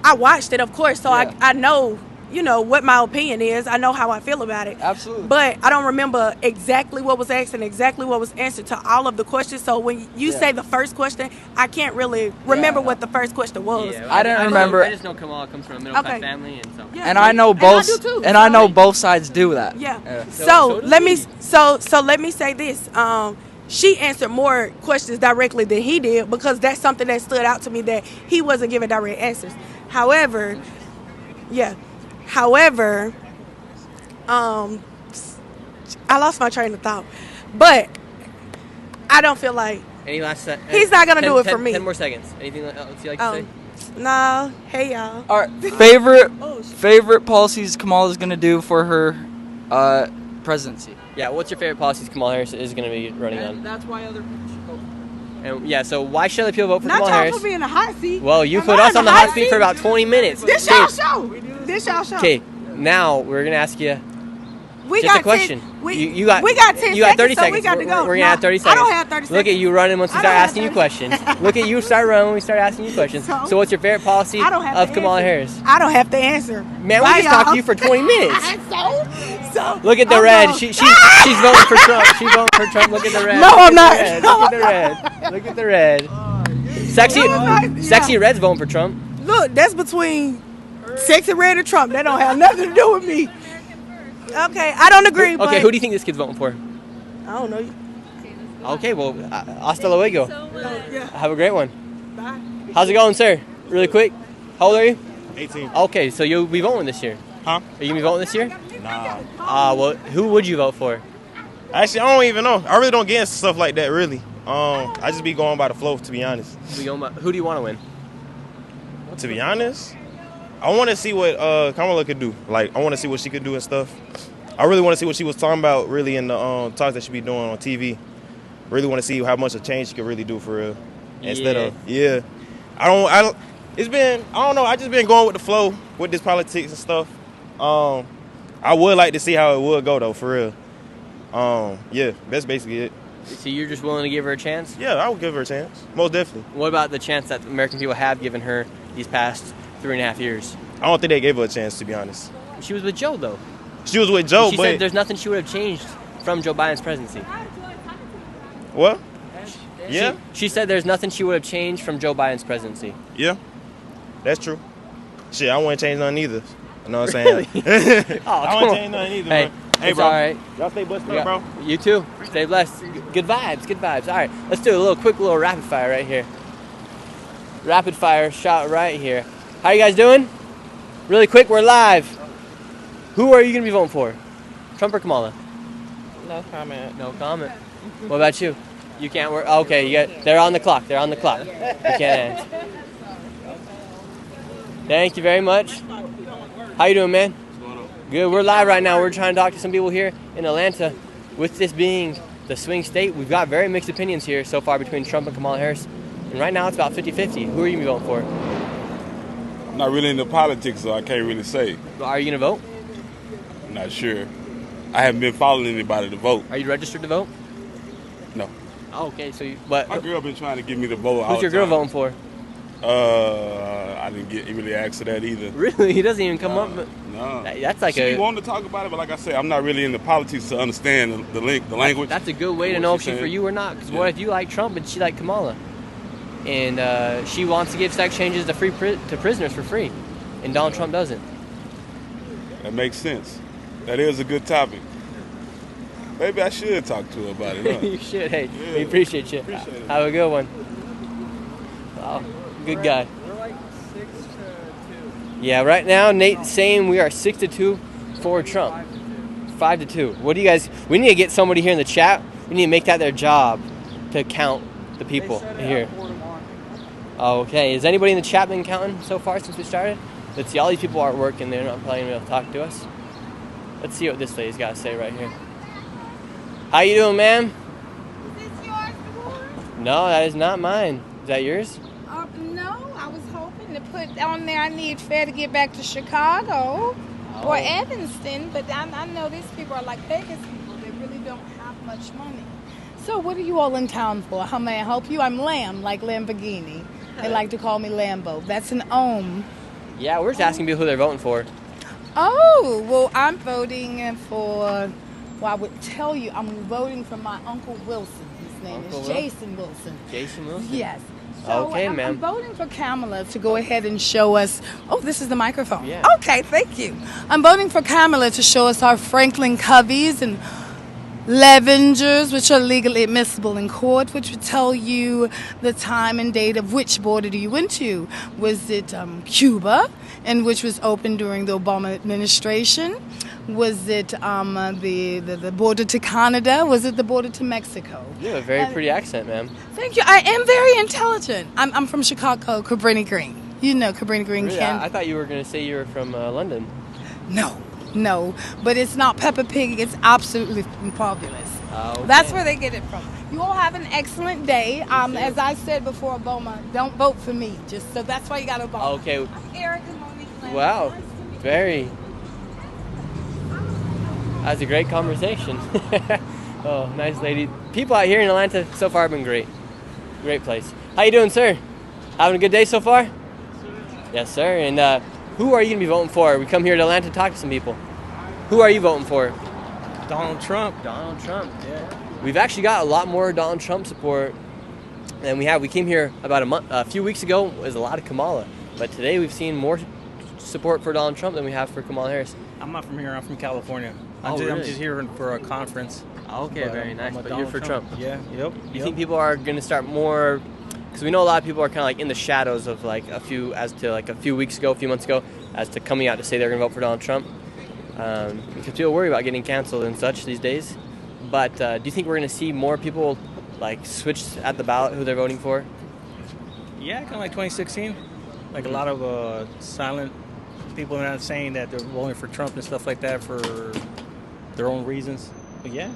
I watched it, of course, so yeah. I know, you know, what my opinion is. I know how I feel about it. Absolutely. But I don't remember exactly what was asked and exactly what was answered to all of the questions. So when you say the first question, I can't really remember what the first question was. Yeah, I didn't remember. I just know Kamala comes from a middle-class family, and so. Yeah. And I know both. And I know both sides do that. Yeah. So let me say this. She answered more questions directly than he did because that's something that stood out to me, that he wasn't giving direct answers. However, I lost my train of thought. But I don't feel like any last he's not gonna do it for me. 10 more seconds. Anything else you like to say? No. Hey y'all. All right. Favorite policies Kamala's gonna do for her presidency. Yeah. What's your favorite policies Kamala Harris is gonna be running on? That's why other people should vote. And yeah, so why should other people vote for Kamala Harris? Not y'all put me in the hot seat. Well, you put us on the hot seat for about 20 minutes. This y'all show. Okay, now we're gonna ask you we just got a question. 10, you got 10 you got 30 so seconds. We got to go. We're gonna have 30 seconds. I don't have 30 seconds. Look at you running once we start asking you questions. Look at you start running when we start asking you questions. So what's your favorite policy of Kamala Harris? I don't have to answer. Man, we just talked to you for 20 minutes. So look at the red. She's voting for Trump. She's voting for Trump. Look at the red. No, I'm not. Look at the red. Look at the red. Sexy red's voting for Trump. Look, that's between sexy red and Trump. That don't have nothing to do with me. Okay, I don't agree. Okay, who do you think this kid's voting for? I don't know. Okay, well, hasta luego. Yeah. Have a great one. Bye. How's it going, sir? Really quick. How old are you? 18. Okay, so you'll be voting this year. Huh? Are you gonna be voting this year? Nah. Well, who would you vote for? Actually, I don't even know. I really don't get into stuff like that, really. I just be going by the flow, to be honest. Who do you want to win? To be honest, I want to see what Kamala could do. Like, I want to see what she could do and stuff. I really want to see what she was talking about, really, in the talks that she be doing on TV. Really want to see how much a change she could really do for real. Instead of, I don't know. I just been going with the flow with this politics and stuff. I would like to see how it would go though, for real. That's basically it. So you're just willing to give her a chance? Yeah, I would give her a chance. Most definitely. What about the chance that American people have given her these past 3.5 years? I don't think they gave her a chance, to be honest. She was with Joe, though. She was with Joe, she said there's nothing she would have changed from Joe Biden's presidency. What? Yeah? She said there's nothing she would have changed from Joe Biden's presidency. Yeah, that's true. Shit, I wouldn't change nothing either. You know what I'm saying? I wouldn't change nothing either, Hey, bro. All right. Y'all stay blessed up, bro. You too. Stay blessed. Good vibes. All right, let's do a quick little rapid fire right here. Rapid fire shot right here. How you guys doing? Really quick, we're live. Who are you going to be voting for? Trump or Kamala? No comment. No comment. What about you? You can't work? Okay, they're on the clock. You can't answer. Thank you very much. How you doing, man? Good. We're live right now. We're trying to talk to some people here in Atlanta. With this being the swing state, we've got very mixed opinions here so far between Trump and Kamala Harris. And right now it's about 50-50. Who are you going to be voting for? I'm not really into politics, so I can't really say. Are you going to vote? I'm not sure. I haven't been following anybody to vote. Are you registered to vote? No. Oh, okay. So, but My girl been trying to get me to vote. Who's your girl voting for? I didn't get really asked to that either. Really? He doesn't even come up. No. That's like she wanted to talk about it, but like I said, I'm not really into politics to understand the language. That's a good way to know if she's for you or not. Because what if you like Trump and she like Kamala, and she wants to give sex changes to prisoners for free, and Donald Trump doesn't? That makes sense. That is a good topic. Maybe I should talk to her about it. Huh? You should. Hey, we appreciate you. Appreciate it. Have a good one. Wow, good guy. We're like 6-2. Yeah, right now Nate's saying we are 6-2 for Trump. 5-2. What do you guys? We need to get somebody here in the chat. We need to make that their job to count the people here. Okay. Is anybody in the chat been counting so far since we started? Let's see. All these people are at work and they're not probably able to talk to us. Let's see what this lady's got to say right here. How you doing, ma'am? Is this yours, No, that is not mine. Is that yours? No, I was hoping to put on there I need fare to get back to Chicago or Evanston, but I know these people are like Vegas people. They really don't have much money. So what are you all in town for? How may I help you? I'm Lamb, like Lamborghini. They like to call me Lambo. That's an ohm. Yeah, we're just asking people who they're voting for. Oh, well, I'm voting for, well, I would tell you, I'm voting for my Uncle Wilson. His name is Jason Wilson. Jason Wilson? Yes. So okay, I'm ma'am. voting for Kamala to go ahead and show us. Oh, this is the microphone. Yeah. Okay, thank you. I'm voting for Kamala to show us our Franklin Coveys and Levengers, which are legally admissible in court, which would tell you the time and date of which border you went to. Was it Cuba, and which was open during the Obama administration? Was it the border to Canada? Was it the border to Mexico? You have a very pretty accent, ma'am. Thank you. I am very intelligent. I'm from Chicago, Cabrini Green. You know Cabrini Green, Really? Ken? I thought you were going to say you were from London. No, but it's not Peppa Pig. It's absolutely fabulous. Okay. That's where they get it from. You all have an excellent day. As I said before, Obama, don't vote for me. Just so that's why you got Obama. Okay. I'm Erica Monique Lamb. Wow. Very. That's a great conversation. Oh, nice lady. People out here in Atlanta so far have been great. Great place. How you doing, sir? Having a good day so far? Yes, sir. And who are you going to be voting for? We come here to Atlanta to talk to some people. Who are you voting for? Donald Trump. Donald Trump, yeah. We've actually got a lot more Donald Trump support than we have. We came here about a few weeks ago. It was a lot of Kamala. But today we've seen more support for Donald Trump than we have for Kamala Harris. I'm not from here. I'm from California. Oh, I'm really? just here for a conference. Okay, very nice. I'm a But Donald you're for Trump. Yeah, yep. You think people are going to start more, because we know a lot of people are kind of like in the shadows of like a few weeks ago, a few months ago, as to coming out to say they're going to vote for Donald Trump. Because people worry about getting canceled and such these days. But do you think we're going to see more people like switch at the ballot who they're voting for? Yeah, kind of like 2016. Like a lot of silent people are not saying that they're voting for Trump and stuff like that for their own reasons. But yeah.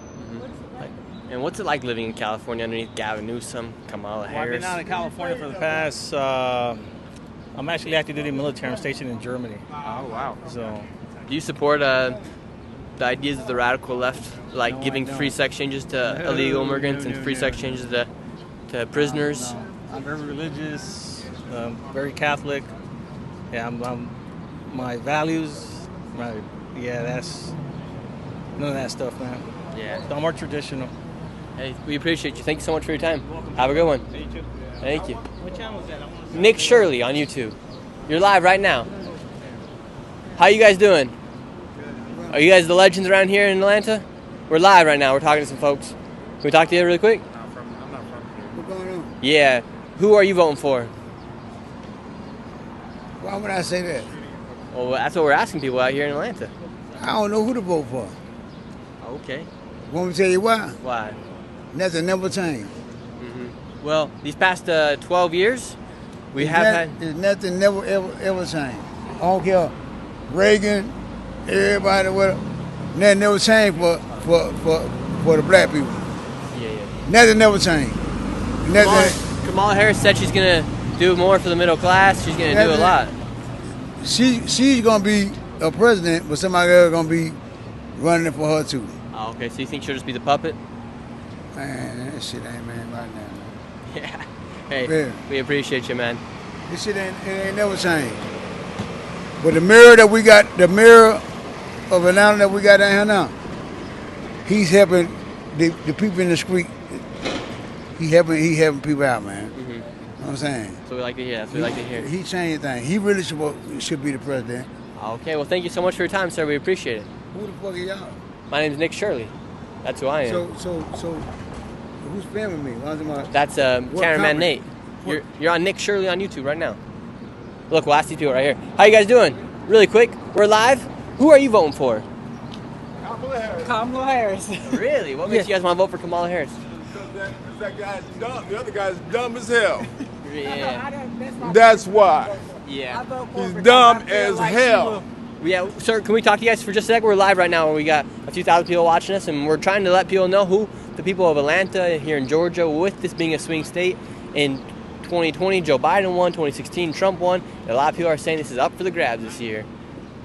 And what's it like living in California underneath Gavin Newsom, Kamala Harris? I've been out in California for the past. I'm actually active duty military. I'm stationed in Germany. Oh wow! So, do you support the ideas of the radical left, like giving free sex changes to illegal immigrants and free sex changes to prisoners? No. I'm very religious, very Catholic. Yeah, I'm my values. That's none of that stuff, man. Yeah, I'm more traditional. Hey, we appreciate you. Thank you so much for your time. Have a good one. Thank you. What channel is that? Nick Shirley on YouTube. You're live right now. How you guys doing? Are you guys the legends around here in Atlanta? We're live right now. We're talking to some folks. Can we talk to you really quick? I'm not from here. What's going on? Yeah. Who are you voting for? Why would I say that? Well, that's what we're asking people out here in Atlanta. I don't know who to vote for. Okay. Want me to tell you why? Why? Nothing never changed. Mm-hmm. Well, these past 12 years, we have had... Nothing never, ever changed. I don't care. Reagan, everybody, whatever. Nothing never changed for the black people. Yeah. Nothing never changed. Kamala Harris said she's going to do more for the middle class. She's going to do a lot. She's going to be a president, but somebody else going to be running for her too. Oh, okay, so you think she'll just be the puppet? Man, that shit ain't right now. Man. Yeah. Hey, Yeah. we appreciate you, man. This shit ain't never changed. But the mirror that we got, the mirror of Atlanta that we got down here now, he's helping the people in the street. He helping people out, man. Mm-hmm. You know what I'm saying? So we like to hear. That's what we like to hear. He changed things. He really should be the president. Okay, well, thank you so much for your time, sir. We appreciate it. Who the fuck are y'all? My name's Nick Shirley. That's who I am. So, who's filming me? That's cameraman Nate. You're on Nick Shirley on YouTube right now. Look, we'll ask these people right here. How you guys doing? Really quick, we're live. Who are you voting for? Kamala Harris. Really? What makes you guys want to vote for Kamala Harris? Because that guy's dumb. The other guy's dumb as hell. Yeah. That's why. Yeah. He's dumb as hell. Yeah, sir, can we talk to you guys for just a second? We're live right now. We got a few thousand people watching us, and we're trying to let people know who the people of Atlanta here in Georgia, with this being a swing state, in 2020, Joe Biden won, 2016, Trump won. And a lot of people are saying this is up for the grabs this year.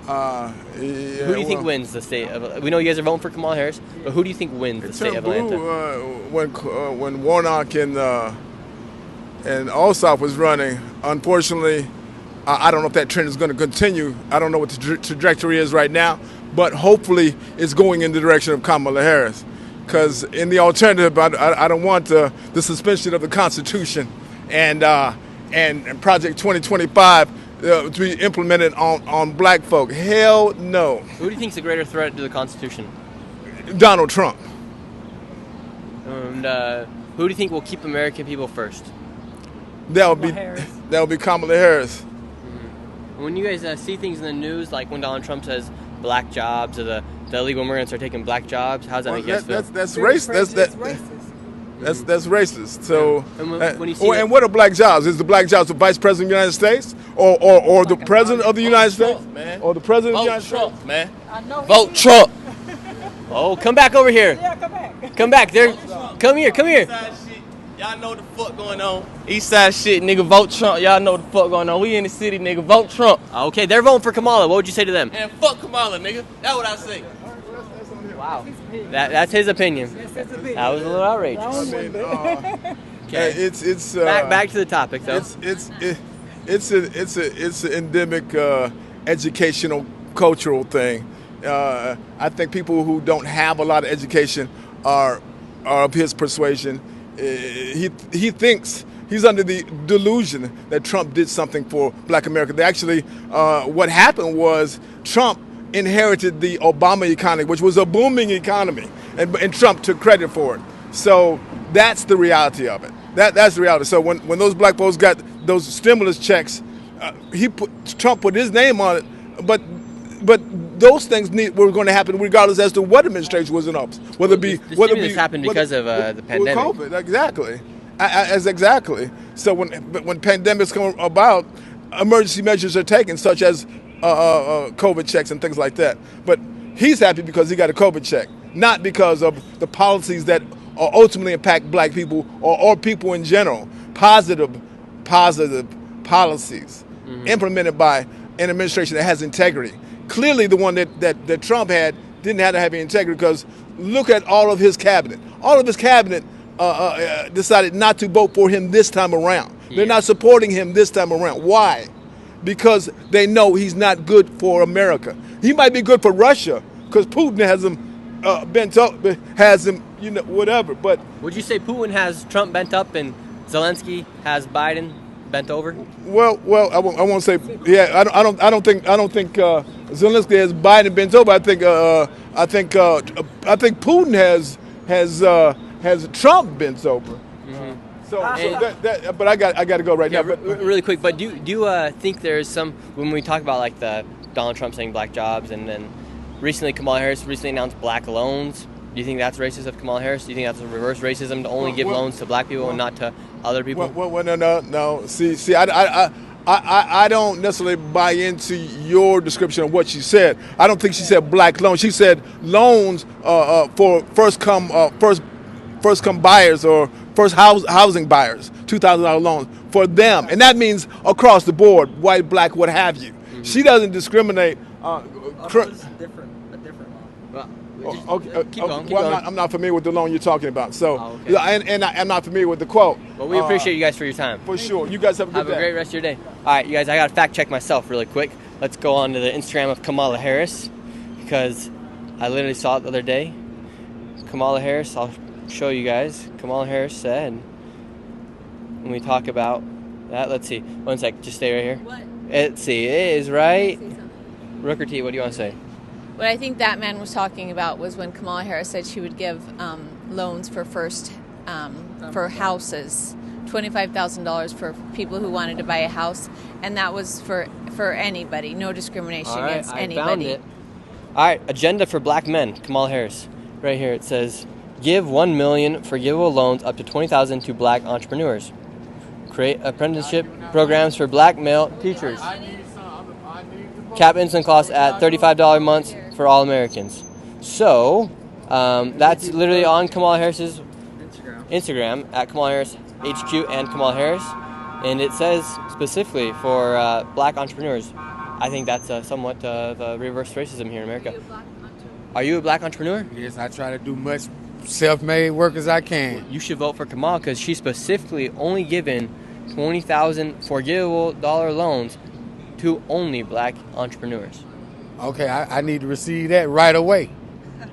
Yeah, who do you think wins the state of? We know you guys are voting for Kamala Harris, but who do you think wins the state of Atlanta? When Warnock and Ossoff was running, unfortunately, I don't know if that trend is going to continue. I don't know what the trajectory is right now, but hopefully it's going in the direction of Kamala Harris. Because in the alternative, I don't want the suspension of the Constitution and Project 2025 to be implemented on black folk. Hell no. Who do you think is a greater threat to the Constitution? Donald Trump. And who do you think will keep American people first? That would be Kamala Harris. When you guys see things in the news, like when Donald Trump says black jobs or the illegal immigrants are taking black jobs, how does that make you guys feel? That's racist. That's racist. So, when you see and what are black jobs? Is the black jobs the Vice President of the United States, or the President of the United States, or the President of the United States? Man. Vote Trump. Oh, come back over here. Yeah, come back. Come back. Come here. Y'all know what the fuck going on. East side shit, nigga, vote Trump. Y'all know what the fuck going on. We in the city, nigga, vote Trump. Okay, they're voting for Kamala. What would you say to them? And fuck Kamala, nigga. That's what I say. Wow. That's his opinion. That was a little outrageous. Okay. It's back to the topic though. It's an endemic educational cultural thing. I think people who don't have a lot of education are of his persuasion. He thinks he's under the delusion that Trump did something for black America. What happened was Trump inherited the Obama economy, which was a booming economy, and Trump took credit for it. So that's the reality of it. That's the reality. So when those black folks got those stimulus checks, Trump put his name on it, but those things were going to happen regardless as to what administration was in office. The stimulus happened because of the pandemic. COVID, exactly. Exactly. So when pandemics come about, emergency measures are taken, such as COVID checks and things like that. But he's happy because he got a COVID check, not because of the policies that ultimately impact black people or people in general. Positive policies implemented by an administration that has integrity. Clearly, the one that Trump had didn't have to have any integrity, because look at all of his cabinet. All of his cabinet decided not to vote for him this time around. Yeah. They're not supporting him this time around. Why? Because they know he's not good for America. He might be good for Russia, because Putin has him whatever. But would you say Putin has Trump bent up and Zelensky has Biden bent over? Well, I won't say. Yeah, I don't think Zelensky has Biden bent over. I think Putin has Trump bent over. But I got to go right now. Really quick. But do you think there's some, when we talk about like the Donald Trump saying black jobs, and then recently Kamala Harris recently announced black loans? Do you think that's racist of Kamala Harris? Do you think that's a reverse racism to only give loans to black people and not to other people? No. See, I don't necessarily buy into your description of what she said. I don't think she said black loans. She said loans for first come buyers or first housing buyers, $2,000 loans for them, and that means across the board, white, black, what have you. She doesn't discriminate. A different law. Well, keep well, going. I'm not familiar with the loan you're talking about. So, okay. I'm not familiar with the quote. Well, we appreciate you guys for your time. For sure. You guys have a good day. Have a great rest of your day. All right, you guys, I got to fact check myself really quick. Let's go on to the Instagram of Kamala Harris because I literally saw it the other day. Kamala Harris, I'll show you guys. Kamala Harris said, when we talk about that, let's see. One sec, just stay right here. What? Let's see, it is right. Rooker T, what do you want to say? What I think that man was talking about was when Kamala Harris said she would give loans for for houses, $25,000 for people who wanted to buy a house, and that was for anybody, no discrimination against anybody. I found it. All right, agenda for black men, Kamala Harris. Right here it says, give $1 million forgivable loans up to $20,000 to black entrepreneurs. Create apprenticeship programs for black male teachers. Cap insulin costs at $35 a month for all Americans. So, that's literally on Kamala Harris's Instagram at Kamala Harris HQ and Kamala Harris. And it says specifically for black entrepreneurs. I think that's somewhat of reverse racism here in America. Are you a black entrepreneur? Yes, I try to do much self-made work as I can. You should vote for Kamala because she's specifically only given $20,000 forgivable dollar loans to only black entrepreneurs. Okay, I need to receive that right away.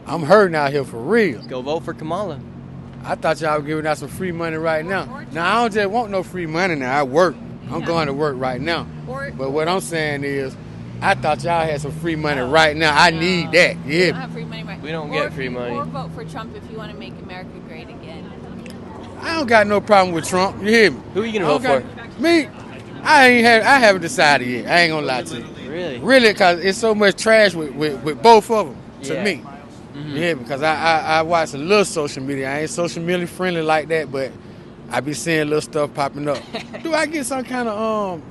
I'm hurting out here for real. Go vote for Kamala. I thought y'all were giving out some free money right now. Now, I don't just want no free money now. I work. I'm going to work right now. But what I'm saying is, I thought y'all had some free money right now. I need that. We don't Yeah. have free money right We don't get free money. Or vote for Trump if you want to make America great again. I don't got no problem with Trump. You hear me? Who are you going to vote for? Me? I haven't decided yet. I ain't gonna lie to you. Really? Really, because it's so much trash with both of them to Yeah. me. You hear me? Because I watch a little social media. I ain't social media friendly like that, but I be seeing little stuff popping up. Do I get some kind of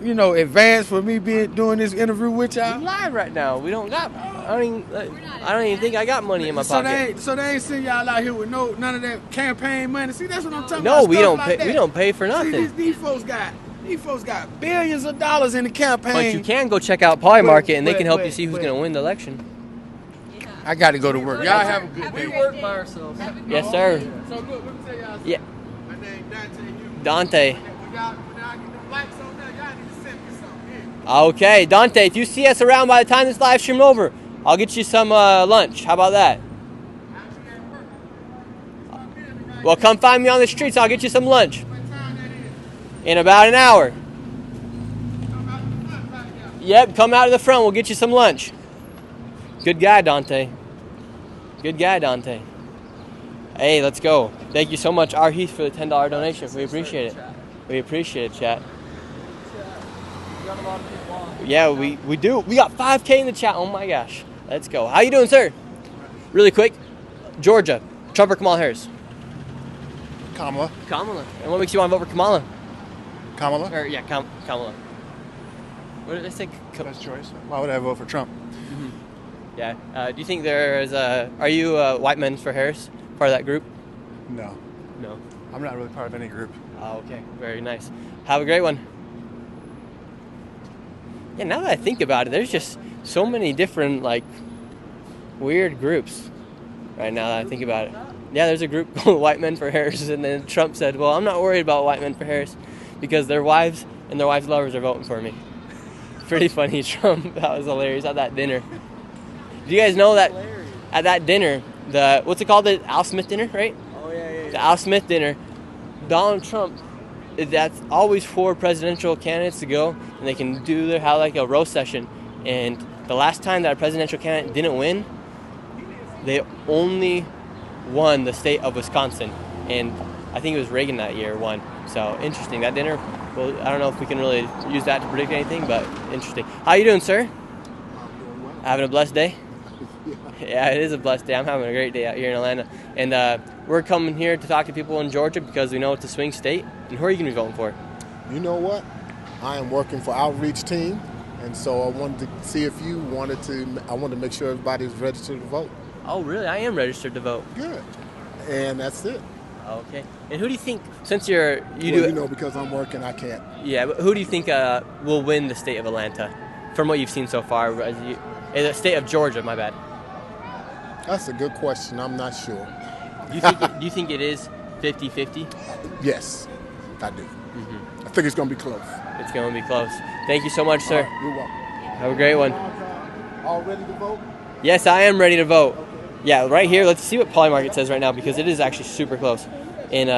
advance for me doing this interview with y'all? We live right now. We don't got. I don't even think I got money in my pocket. So they ain't send y'all out here with none of that campaign money. See, that's what I'm talking No, about. we stuff don't like pay. that. We don't pay for nothing. See, these folks got billions of dollars in the campaign. But you can go check out Polymarket, and they can help you see who's going to win the election. I got to go to work. Y'all have a good day. We work by ourselves. Yes, sir. So look, let me tell y'all something. Yeah. My name Dante. When y'all get the likes on there, y'all need to send me something. Okay, Dante. If you see us around by the time this live stream over, I'll get you some lunch. How about that? Well, come find me on the streets. I'll get you some lunch. In about an hour. Yep, come out to the front. We'll get you some lunch. Good guy, Dante. Good guy, Dante. Hey, let's go. Thank you so much, R. Heath, for the $10 donation. We appreciate it. We appreciate it, chat. Yeah, we do. We got 5K in the chat. Oh my gosh. Let's go. How you doing, sir? Really quick. Georgia. Trump or Kamala Harris? Kamala. Kamala. And what makes you want to vote for Kamala? Kamala? Or yeah, Kamala. What did I say? Best choice. Why would I vote for Trump? Yeah. Do you think there is are you White Men for Harris? Part of that group? No. No. I'm not really part of any group. Oh, okay. Very nice. Have a great one. Yeah, now that I think about it, there's just so many different, weird groups right now that I think about it. Yeah, there's a group called White Men for Harris, and then Trump said, well, I'm not worried about White Men for Harris because their wives and their wives' lovers are voting for me. Pretty funny, Trump. That was hilarious at that dinner. Do you guys know that at that dinner, what's it called? The Al Smith dinner, right? Oh, yeah. The Al Smith dinner, Donald Trump, that's always for presidential candidates to go, and they can have a roast session. And the last time that a presidential candidate didn't win, they only won the state of Wisconsin. And I think it was Reagan that year won. So interesting. That dinner, well, I don't know if we can really use that to predict anything, but interesting. How you doing, sir? Having a blessed day? Yeah, it is a blessed day. I'm having a great day out here in Atlanta. And we're coming here to talk to people in Georgia because we know it's a swing state. And who are you going to be voting for? You know what? I am working for Outreach Team, and so I wanted to see if you wanted to, I wanted to make sure everybody's registered to vote. Oh, really? I am registered to vote. Good. And that's it. Okay. And who do you think, since you because I'm working, I can't. Yeah, but who do you think will win the state of Atlanta from what you've seen so far? The state of Georgia, my bad. That's a good question. I'm not sure. Do you think it is 50-50? Yes, I do. I think it's going to be close. It's going to be close. Thank you so much, sir. You're welcome. Have a great one. All ready to vote? Yes, I am ready to vote. Yeah, right here. Let's see what Polymarket says right now because it is actually super close. In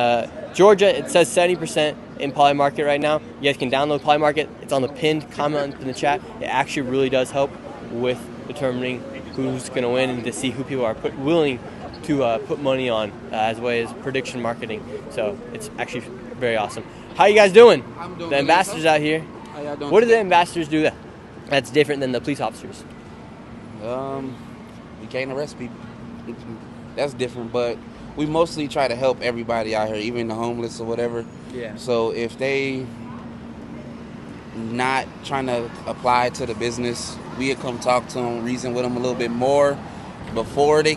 Georgia, it says 70% in Polymarket right now. You guys can download Polymarket. It's on the pinned comment in the chat. It actually really does help with determining who's going to win and to see who people are willing to put money on as way as prediction marketing. So it's actually very awesome. How you guys doing? I'm doing the ambassadors out here. How y'all doing What do today? the ambassadors do that's different than the police officers? We can't arrest people. That's different, but we mostly try to help everybody out here, even the homeless or whatever. Yeah. So if they not trying to apply to the business, we come talk to them, reason with them a little bit more before they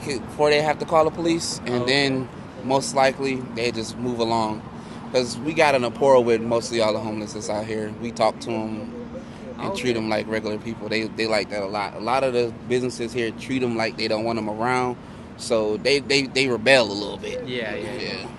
have to call the police, and then most likely they just move along. Because we got an rapport with mostly all the homeless that's out here. We talk to them and treat them like regular people. They like that a lot. A lot of the businesses here treat them like they don't want them around, so they rebel a little bit. Yeah.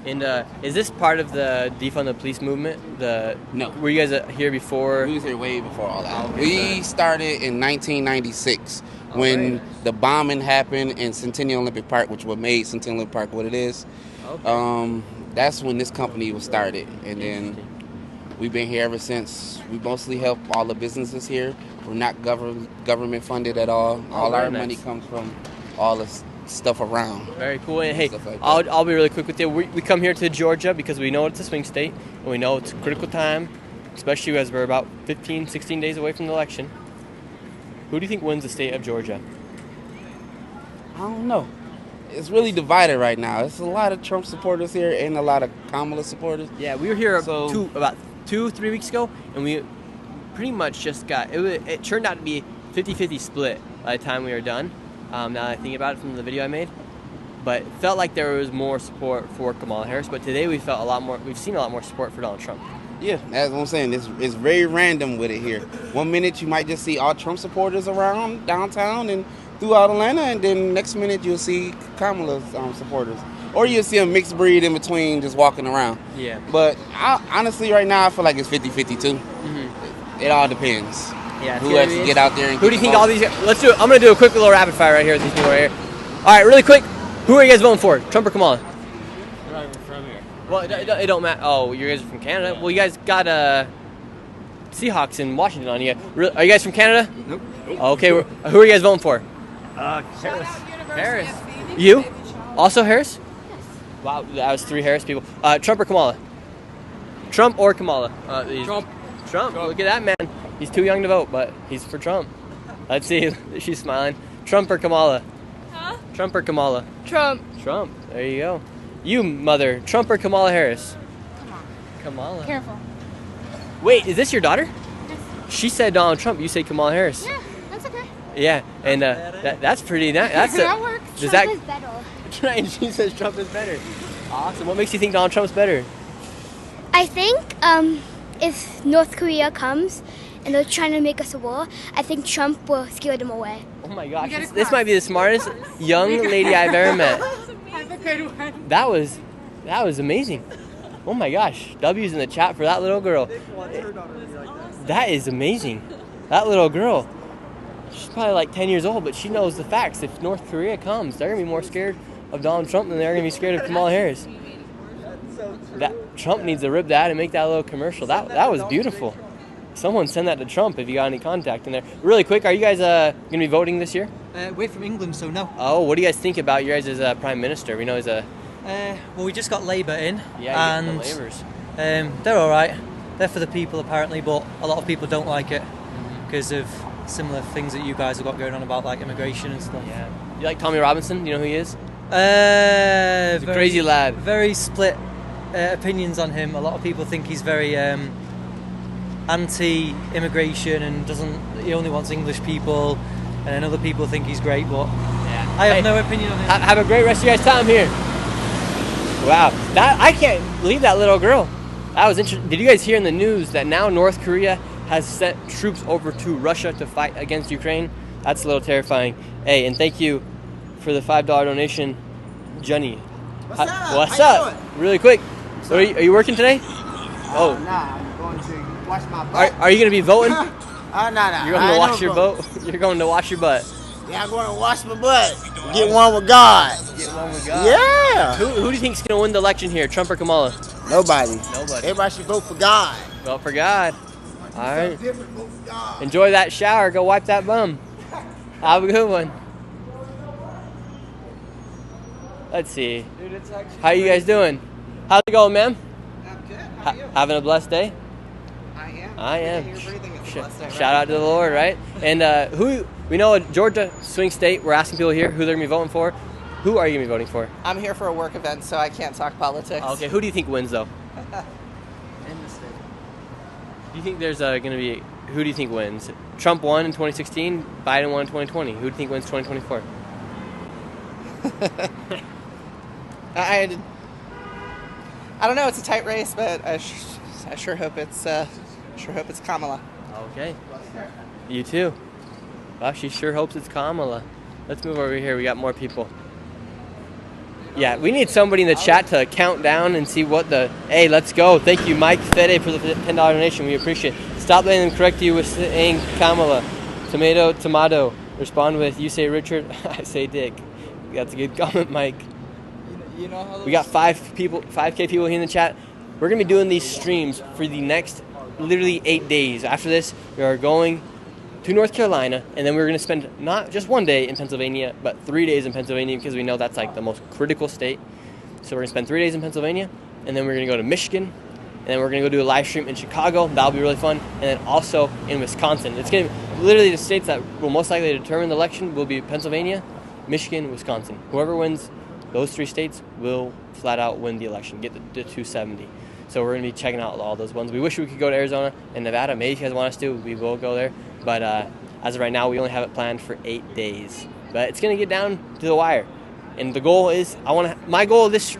And is this part of the defund the police movement? No. Were you guys here before? We was here way before all that. Okay. We started in 1996 when the bombing happened in Centennial Olympic Park, which what made Centennial Olympic Park what it is. Okay. That's when this company was started, and then we've been here ever since. We mostly help all the businesses here. We're not government funded at all. All our money comes from all the stuff around. Very cool. And hey, Stuff like that. I'll be really quick with you. We come here to Georgia because we know it's a swing state and we know it's a critical time, especially as we're about 15, 16 days away from the election. Who do you think wins the state of Georgia? I don't know. It's really divided right now. There's a lot of Trump supporters here and a lot of Kamala supporters. Yeah, we were here about 2-3 weeks ago, and we pretty much just got it turned out to be 50-50 split by the time we were done. Now that I think about it from the video I made, but it felt like there was more support for Kamala Harris. But today we've seen a lot more support for Donald Trump. Yeah, that's what I'm saying. It's very random with it here. One minute you might just see all Trump supporters around downtown and throughout Atlanta, and then next minute you'll see Kamala's supporters. Or you'll see a mixed breed in between just walking around. Yeah. But honestly, right now, I feel like it's 50-50 too. It all depends. Yeah. Who has to get out there and who do you think all these? Let's do it. I'm gonna do a quick little rapid fire right here with these people right here. All right, really quick. Who are you guys voting for? Trump or Kamala? We're not even from here. Well, it don't matter. Oh, you guys are from Canada. Well, you guys got Seahawks in Washington on you. Are you guys from Canada? Nope. Okay. Who are you guys voting for? Harris. Harris. You? Also Harris? Yes. Wow, that was 3 Harris people. Trump or Kamala? Trump or Kamala? Trump. Look at that man. He's too young to vote, but he's for Trump. Let's see. She's smiling. Trump or Kamala? Huh? Trump or Kamala? Trump. Trump. There you go. You, mother. Trump or Kamala Harris? Kamala. Careful. Wait, is this your daughter? Yes. She said Donald Trump. You say Kamala Harris. Yeah, that's okay. Yeah, and that's pretty. That works. Does Trump that? is better. Right, she says Trump is better. Awesome. What makes you think Donald Trump's better? I think if North Korea comes and they're trying to make us a war, I think Trump will scare them away. Oh my gosh, this might be the smartest young lady I've ever met. Have a good one. That was amazing. Oh my gosh, W's in the chat for that little girl. That is amazing. That little girl. She's probably like 10 years old, but she knows the facts. If North Korea comes, they're going to be more scared of Donald Trump than they're going to be scared of Kamala Harris. That Trump needs to rip that and make that little commercial. That was beautiful. Someone send that to Trump if you got any contact in there. Really quick, are you guys going to be voting this year? We're from England, so no. Oh, what do you guys think about your guys as Prime Minister? We know he's a... Well, we just got Labour in. Yeah, and the Labours. They're all right. They're for the people, apparently, but a lot of people don't like it because of similar things that you guys have got going on about, like immigration and stuff. Yeah. You like Tommy Robinson? Do you know who he is? He's a crazy lad. Very split opinions on him. A lot of people think he's very anti-immigration and he only wants English people, and then other people think he's great, but I have no opinion on him. Have a great rest of your guys' time here. Wow, I can't believe that little girl. That was interesting. Did you guys hear in the news that now North Korea has sent troops over to Russia to fight against Ukraine? That's a little terrifying. Hey, and thank you for the $5 donation, Johnny. What's up? What's How you up? Really quick. So are you working today? Oh. Nah, I'm going to wash my butt. Are you going to be voting? Nah. You're going to wash your butt? You're going to wash your butt. Yeah, I'm going to wash my butt. Get one with God. Get one with God. Yeah. Who do you think's going to win the election here, Trump or Kamala? Nobody. Nobody. Everybody should vote for God. Vote for God. All right. Enjoy that shower. Go wipe that bum. Have a good one. Let's see. How you guys doing? How's it going, ma'am? I'm good. How are you? Having a blessed day? I am. Shout out to the Lord, right? And who we know, Georgia swing state. We're asking people here who they're gonna be voting for. Who are you gonna be voting for? I'm here for a work event, so I can't talk politics. Okay. Who do you think wins, though? In the state. Do you think there's gonna be? Who do you think wins? Trump won in 2016. Biden won in 2020. Who do you think wins 2024? I don't know. It's a tight race, but I sure hope it's Kamala. Okay. You too. Well, she sure hopes it's Kamala. Let's move over here. We got more people. Yeah, we need somebody in the chat to count down and see what the... Hey, let's go. Thank you, Mike Fede, for the $10 donation. We appreciate it. Stop letting them correct you with saying Kamala. Tomato. Respond with, you say Richard, I say Dick. That's a good comment, Mike. You know how We got 5K people here in the chat. We're going to be doing these streams for the next literally 8 days. After this, we are going to North Carolina, and then we're going to spend not just one day in Pennsylvania, but 3 days in Pennsylvania because we know that's like the most critical state. So we're going to spend 3 days in Pennsylvania, and then we're going to go to Michigan, and then we're going to go do a live stream in Chicago. That'll be really fun. And then also in Wisconsin. It's going to be literally the states that will most likely determine the election will be Pennsylvania, Michigan, Wisconsin. Whoever wins those 3 states will flat out win the election, get the 270. So we're going to be checking out all those ones. We wish we could go to Arizona and Nevada. Maybe if you guys want us to, we will go there. But as of right now, we only have it planned for 8 days. But it's going to get down to the wire. And the goal is, my goal of this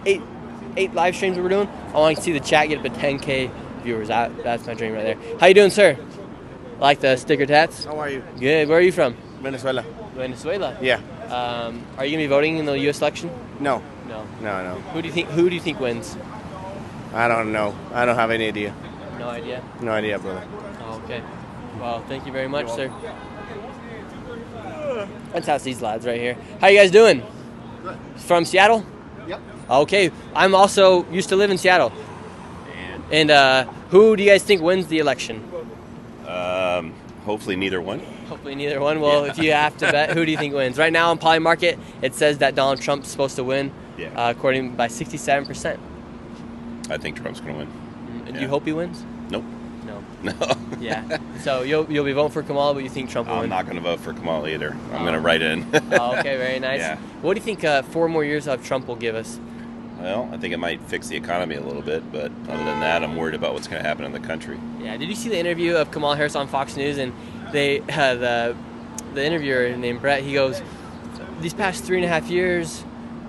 eight live streams that we're doing, I want to see the chat get up to 10K viewers. That's my dream right there. How you doing, sir? Like the sticker tats? How are you? Good. Where are you from? Venezuela. Venezuela? Yeah. Are you going to be voting in the U.S. election? No. No. Who do you think wins? I don't know. I don't have any idea. No idea? No idea, brother. Oh, okay. Well, thank you very much, sir. Let's ask these lads right here. How you guys doing? From Seattle? Yep. Okay. I'm also used to live in Seattle. And who do you guys think wins the election? Hopefully neither one. Hopefully neither one. Well, Yeah. if you have to bet, who do you think wins? Right now on Poly Market, it says that Donald Trump's supposed to win, according by 67%. I think Trump's going to win. And do you hope he wins? Nope. No. No. Yeah. So you'll be voting for Kamala, but you think Trump will I'm win? not going to vote for Kamala either. I'm going to write in. Oh, okay, very nice. Yeah. What do you think 4 more years of Trump will give us? Well, I think it might fix the economy a little bit, but other than that, I'm worried about what's going to happen in the country. Yeah. Did you see the interview of Kamala Harris on Fox News? And they the interviewer named Brett, he goes, these past 3.5 years,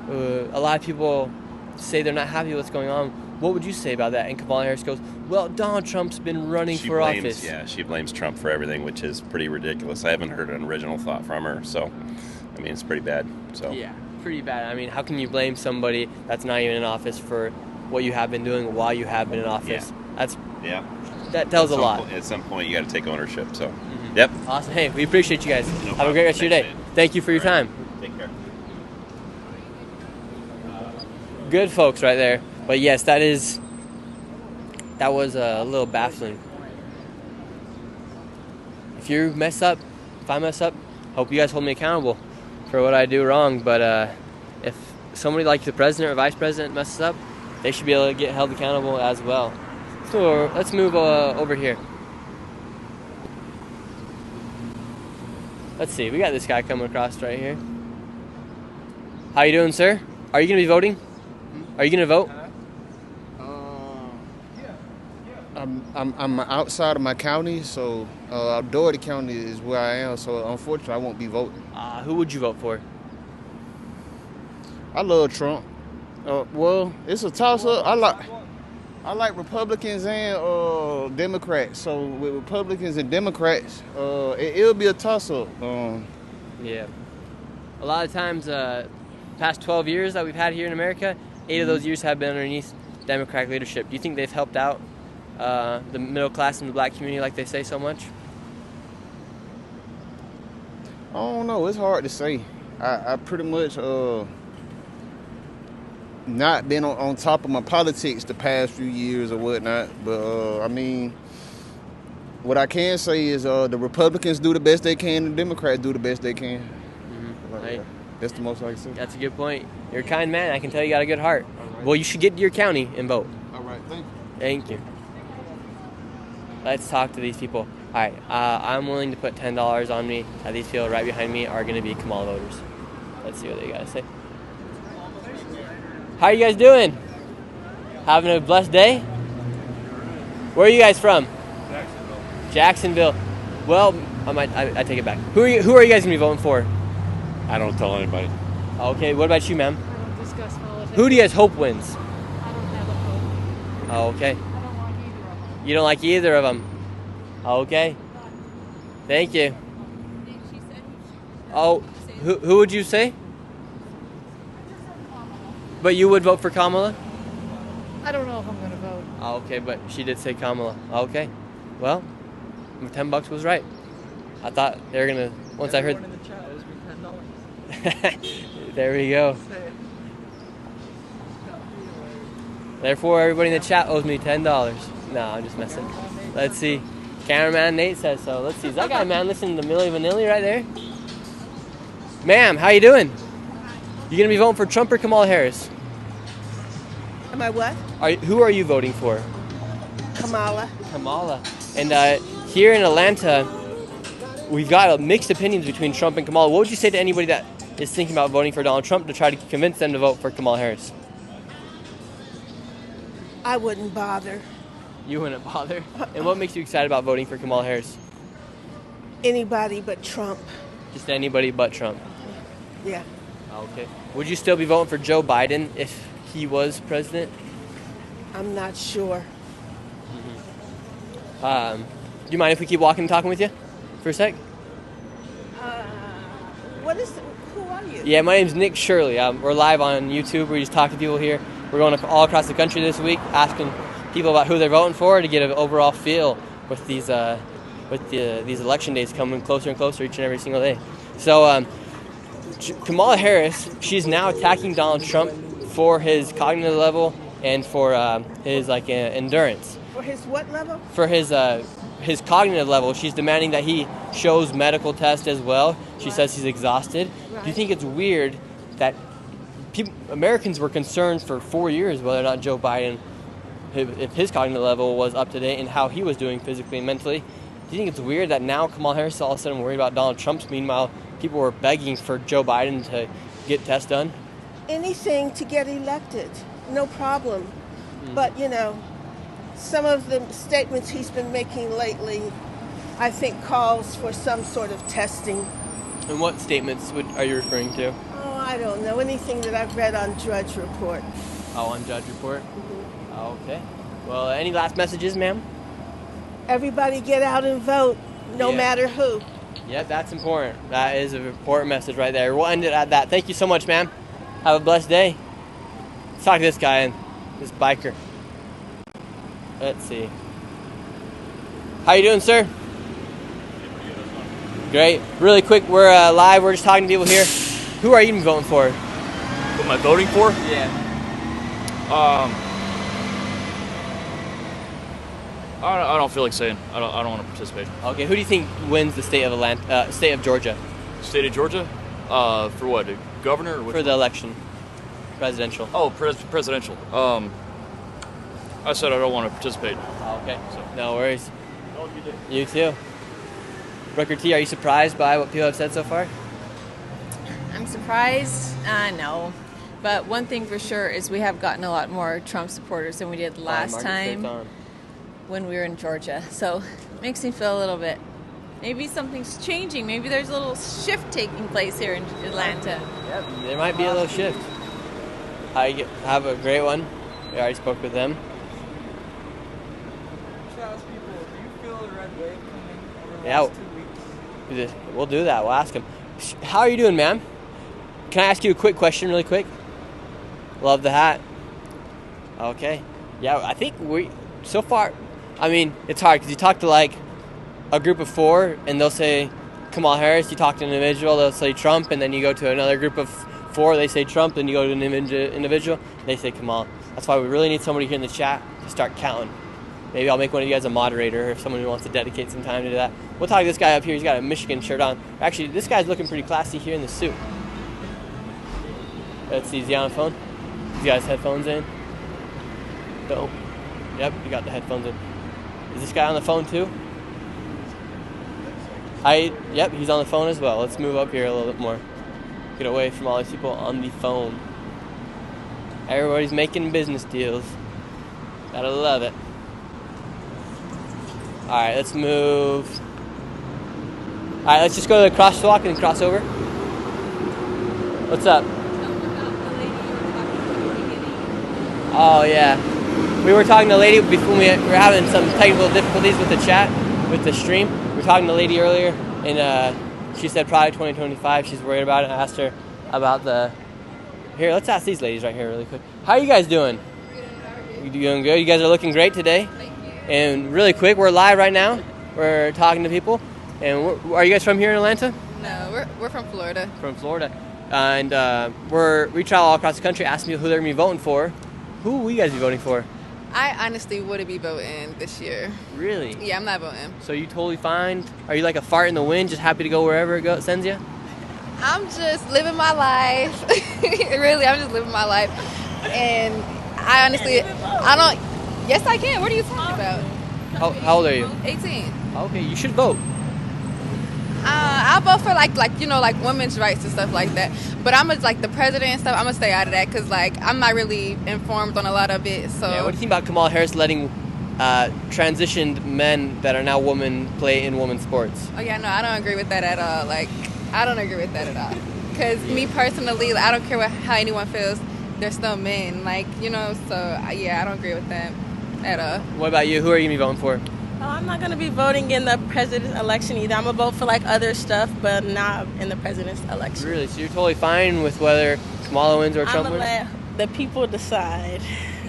a lot of people say they're not happy with what's going on. What would you say about that? And Kamala Harris goes, well, Donald Trump's been running for office. Yeah, she blames Trump for everything, which is pretty ridiculous. I haven't heard an original thought from her, so, I mean, it's pretty bad. So Yeah, pretty bad. I mean, how can you blame somebody that's not even in office for what you have been doing while you have been in office? Yeah. That tells a lot. At some point, you got to take ownership. So, Yep. Awesome. Hey, we appreciate you guys. No Have a problem. great rest of your Thanks, day. man. Thank you for your All right. time. Take care. Good folks right there. But yes, that was a little baffling. If you mess up, if I mess up, hope you guys hold me accountable for what I do wrong. But if somebody like the president or vice president messes up, they should be able to get held accountable as well. So let's move over here. Let's see. We got this guy coming across right here. How you doing, sir? Are you going to be voting? Are you going to vote? I'm outside of my county, so Doherty County is where I am. So unfortunately, I won't be voting. Who would you vote for? I love Trump. Well, it's a toss-up. I like Republicans and Democrats. So with Republicans and Democrats, it'll be a toss-up. Yeah. A lot of times, past 12 years that we've had here in America, 8 of those years have been underneath Democratic leadership. Do you think they've helped out the middle class and the black community like they say so much? I don't know. It's hard to say. I pretty much not been on top of my politics the past few years or whatnot. But I mean, what I can say is the Republicans do the best they can, and the Democrats do the best they can. Right. That's the most I can say. That's a good point. You're a kind man. I can tell you got a good heart. Well, you should get to your county and vote. All right. Thank you. Thank you. Let's talk to these people. All right, I'm willing to put $10 on me that these people right behind me are going to be Kamala voters. Let's see what they got to say. How are you guys doing? Having a blessed day? Where are you guys from? Jacksonville. Well, I take it back. Who are you guys going to be voting for? I don't tell anybody. Okay, what about you, ma'am? I don't discuss politics. Who do you guys hope wins? I don't have a hope. Oh, okay. I don't like either of them. You don't like either of them? Okay. Thank you. Oh, who would you say? But you would vote for Kamala? I don't know if I'm going to vote. Oh, okay, but she did say Kamala. Okay. Well, $10 was right. I thought they were going to, once I heard. In the chat, it was $10. There we go. Therefore, everybody in the chat owes me $10. No, I'm just messing. Let's see. Cameraman Nate says so. Let's see. Is that guy, man, listening to Milli Vanilli right there? Ma'am, how you doing? You gonna be voting for Trump or Kamala Harris? Am I what? Who are you voting for? Kamala. Kamala. And here in Atlanta, we've got mixed opinions between Trump and Kamala. What would you say to anybody that is thinking about voting for Donald Trump to try to convince them to vote for Kamala Harris? I wouldn't bother. You wouldn't bother? And what makes you excited about voting for Kamala Harris? Anybody but Trump. Just anybody but Trump. Yeah. Okay. Would you still be voting for Joe Biden if he was president? I'm not sure. Do you mind if we keep walking and talking with you for a sec? Who are you? Yeah, my name's Nick Shirley. We're live on YouTube. We just talk to people here. We're going all across the country this week, asking people about who they're voting for to get an overall feel with these election days coming closer and closer each and every single day. So Kamala Harris, she's now attacking Donald Trump for his cognitive level and for his endurance. For his what level? For his cognitive level, she's demanding that he shows medical tests as well. She says he's exhausted. Right. Do you think it's weird that Americans were concerned for 4 years whether or not Joe Biden, if his cognitive level was up to date and how he was doing physically and mentally? Do you think it's weird that now Kamala Harris is all of a sudden worried about Donald Trump's? Meanwhile, people were begging for Joe Biden to get tests done? Anything to get elected, no problem. But, some of the statements he's been making lately, I think, calls for some sort of testing. And what statements are you referring to? Oh, I don't know. Anything that I've read on Drudge Report. Oh, on Drudge Report? Oh, okay. Well, any last messages, ma'am? Everybody get out and vote, no matter who. Yeah, that's important. That is an important message right there. We'll end it at that. Thank you so much, ma'am. Have a blessed day. Let's talk to this guy and this biker. Let's see. How you doing, sir? Great. Really quick, we're live. We're just talking to people here. Who are you even voting for? Who am I voting for? Yeah. I don't feel like saying. I don't want to participate. Okay. Who do you think wins the state of Georgia? State of Georgia? For what? A governor? Or for the election, presidential. Oh, presidential. I said I don't want to participate. Okay. So. No worries. You too. Brooker T, are you surprised by what people have said so far? I'm surprised. No. But one thing for sure is we have gotten a lot more Trump supporters than we did last time when we were in Georgia. So it makes me feel a little bit, maybe something's changing. Maybe there's a little shift taking place here in Atlanta. Yep, there might be a little shift. Have a great one. We already spoke with them. Yeah, we'll do that. We'll ask him. How are you doing, ma'am? can I ask you a quick question really quick? Love the hat. Okay. Yeah, I think so far, I mean, it's hard because you talk to like a group of 4 and they'll say Kamala Harris. You talk to an individual, they'll say Trump, and then you go to another group of 4, they say Trump, and you go to an individual, they say Kamala. That's why we really need somebody here in the chat to start counting. Maybe I'll make one of you guys a moderator if someone who wants to dedicate some time to that. We'll talk to this guy up here. He's got a Michigan shirt on. Actually, this guy's looking pretty classy here in the suit. Let's see, is he on the phone? He's got his headphones in. Dope. Yep, he got the headphones in. Is this guy on the phone too? Yep, he's on the phone as well. Let's move up here a little bit more. Get away from all these people on the phone. Everybody's making business deals. Gotta love it. Alright, let's move. Alright, let's just go to the crosswalk and cross over. What's up? Oh, yeah. We were talking to a lady before we were having some technical difficulties with the chat, with the stream. We were talking to a lady earlier, and she said probably 2025. She's worried about it. I asked her about the... Here, let's ask these ladies right here really quick. How are you guys doing? You doing good? You guys are looking great today. And really quick, we're live right now. We're talking to people. And are you guys from here in Atlanta? No, we're from Florida. From Florida. And we travel all across the country asking people who they're going to be voting for. Who will you guys be voting for? I honestly wouldn't be voting this year. Really? Yeah, I'm not voting. So you totally fine? Are you like a fart in the wind, just happy to go wherever it sends you? I'm just living my life. Really, I'm just living my life. And I honestly, I don't... Yes, I can. What are you talking about? How old are you? 18. Okay, you should vote. I'll vote for like women's rights and stuff like that. But I'm like the president and stuff. I'm gonna stay out of that because like I'm not really informed on a lot of it. So yeah, what do you think about Kamala Harris letting transitioned men that are now women play in women's sports? Oh yeah, no, I don't agree with that at all. Like I don't agree with that at all. Because me personally, I don't care how anyone feels. They're still men, like So yeah, I don't agree with that at all. What about you? Who are you gonna be voting for? Oh, I'm not going to be voting in the president's election either. I'm going to vote for like other stuff, but not in the president's election. Really? So you're totally fine with whether Kamala wins or Trump wins? I'm going to let the people decide.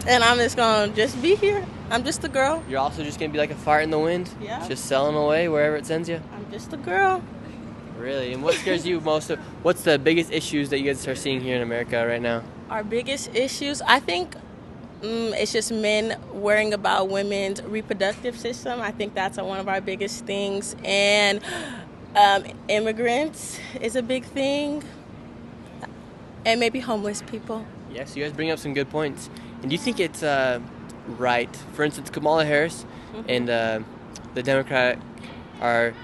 And I'm just going to just be here. I'm just a girl. You're also just going to be like a fart in the wind? Yeah. Just selling away wherever it sends you? I'm just a girl. Really? And what scares you most? What's the biggest issues that you guys are seeing here in America right now? Our biggest issues? I think... it's just men worrying about women's reproductive system. I think that's one of our biggest things. And immigrants is a big thing. And maybe homeless people. Yes, you guys bring up some good points. And do you think it's right? For instance, Kamala Harris and the Democrat are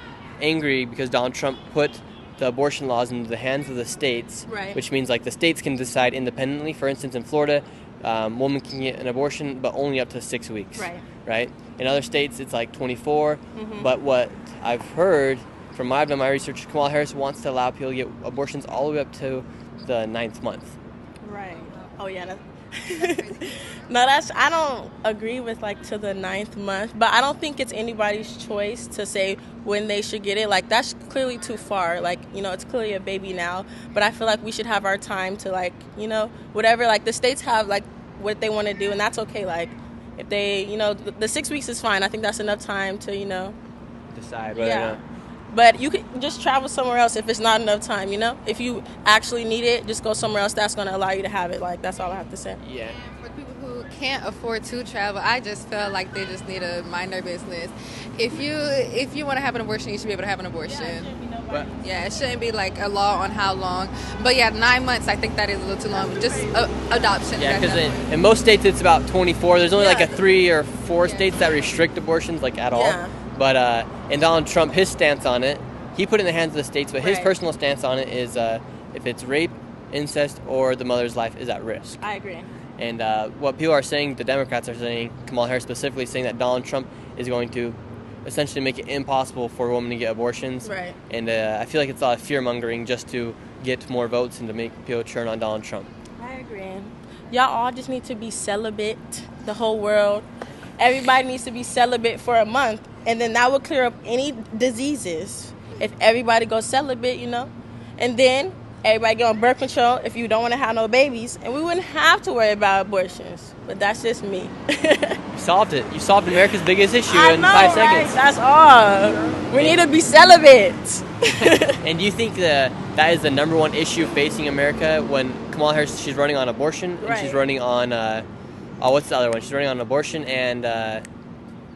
angry because Donald Trump put the abortion laws into the hands of the states, right. Which means like the states can decide independently. For instance, in Florida, woman can get an abortion, but only up to 6 weeks. Right. In other states, it's like 24. But what I've heard from I've done my research, Kamala Harris wants to allow people to get abortions all the way up to the 9th month. Right. Oh yeah. No, I don't agree with like to the 9th month, but I don't think it's anybody's choice to say when they should get it. Like that's clearly too far. Like it's clearly a baby now, but I feel like we should have our time to like whatever. Like the states have like what they want to do, and that's okay. Like if they the 6 weeks is fine. I think that's enough time to decide whether or not. But you can just travel somewhere else if it's not enough time, If you actually need it, just go somewhere else that's going to allow you to have it. Like, that's all I have to say. Yeah. And for people who can't afford to travel, I just feel like they just need to mind their business. If you want to have an abortion, you should be able to have an abortion. Yeah, it shouldn't be like a law on how long. But yeah, 9 months, I think that is a little too long. Just adoption. Yeah, because in most states it's about 24. There's only like a 3 or 4 states that restrict abortions like at all. Yeah. But and Donald Trump, his stance on it, he put it in the hands of the states, but his personal stance on it is if it's rape, incest, or the mother's life is at risk. I agree. And what people are saying, the Democrats are saying, Kamala Harris specifically saying that Donald Trump is going to essentially make it impossible for women to get abortions. Right. And I feel like it's a lot of fear-mongering just to get more votes and to make people turn on Donald Trump. I agree. Y'all all just need to be celibate, the whole world. Everybody needs to be celibate for a month, and then that will clear up any diseases if everybody goes celibate, And then everybody get on birth control if you don't want to have no babies, and we wouldn't have to worry about abortions. But that's just me. You solved it. You solved America's biggest issue I in know, 5 right? seconds. That's all. We need to be celibate. And do you think that is the number one issue facing America when Kamala Harris, she's running on abortion, and she's Right. running on, what's the other one? She's running on abortion and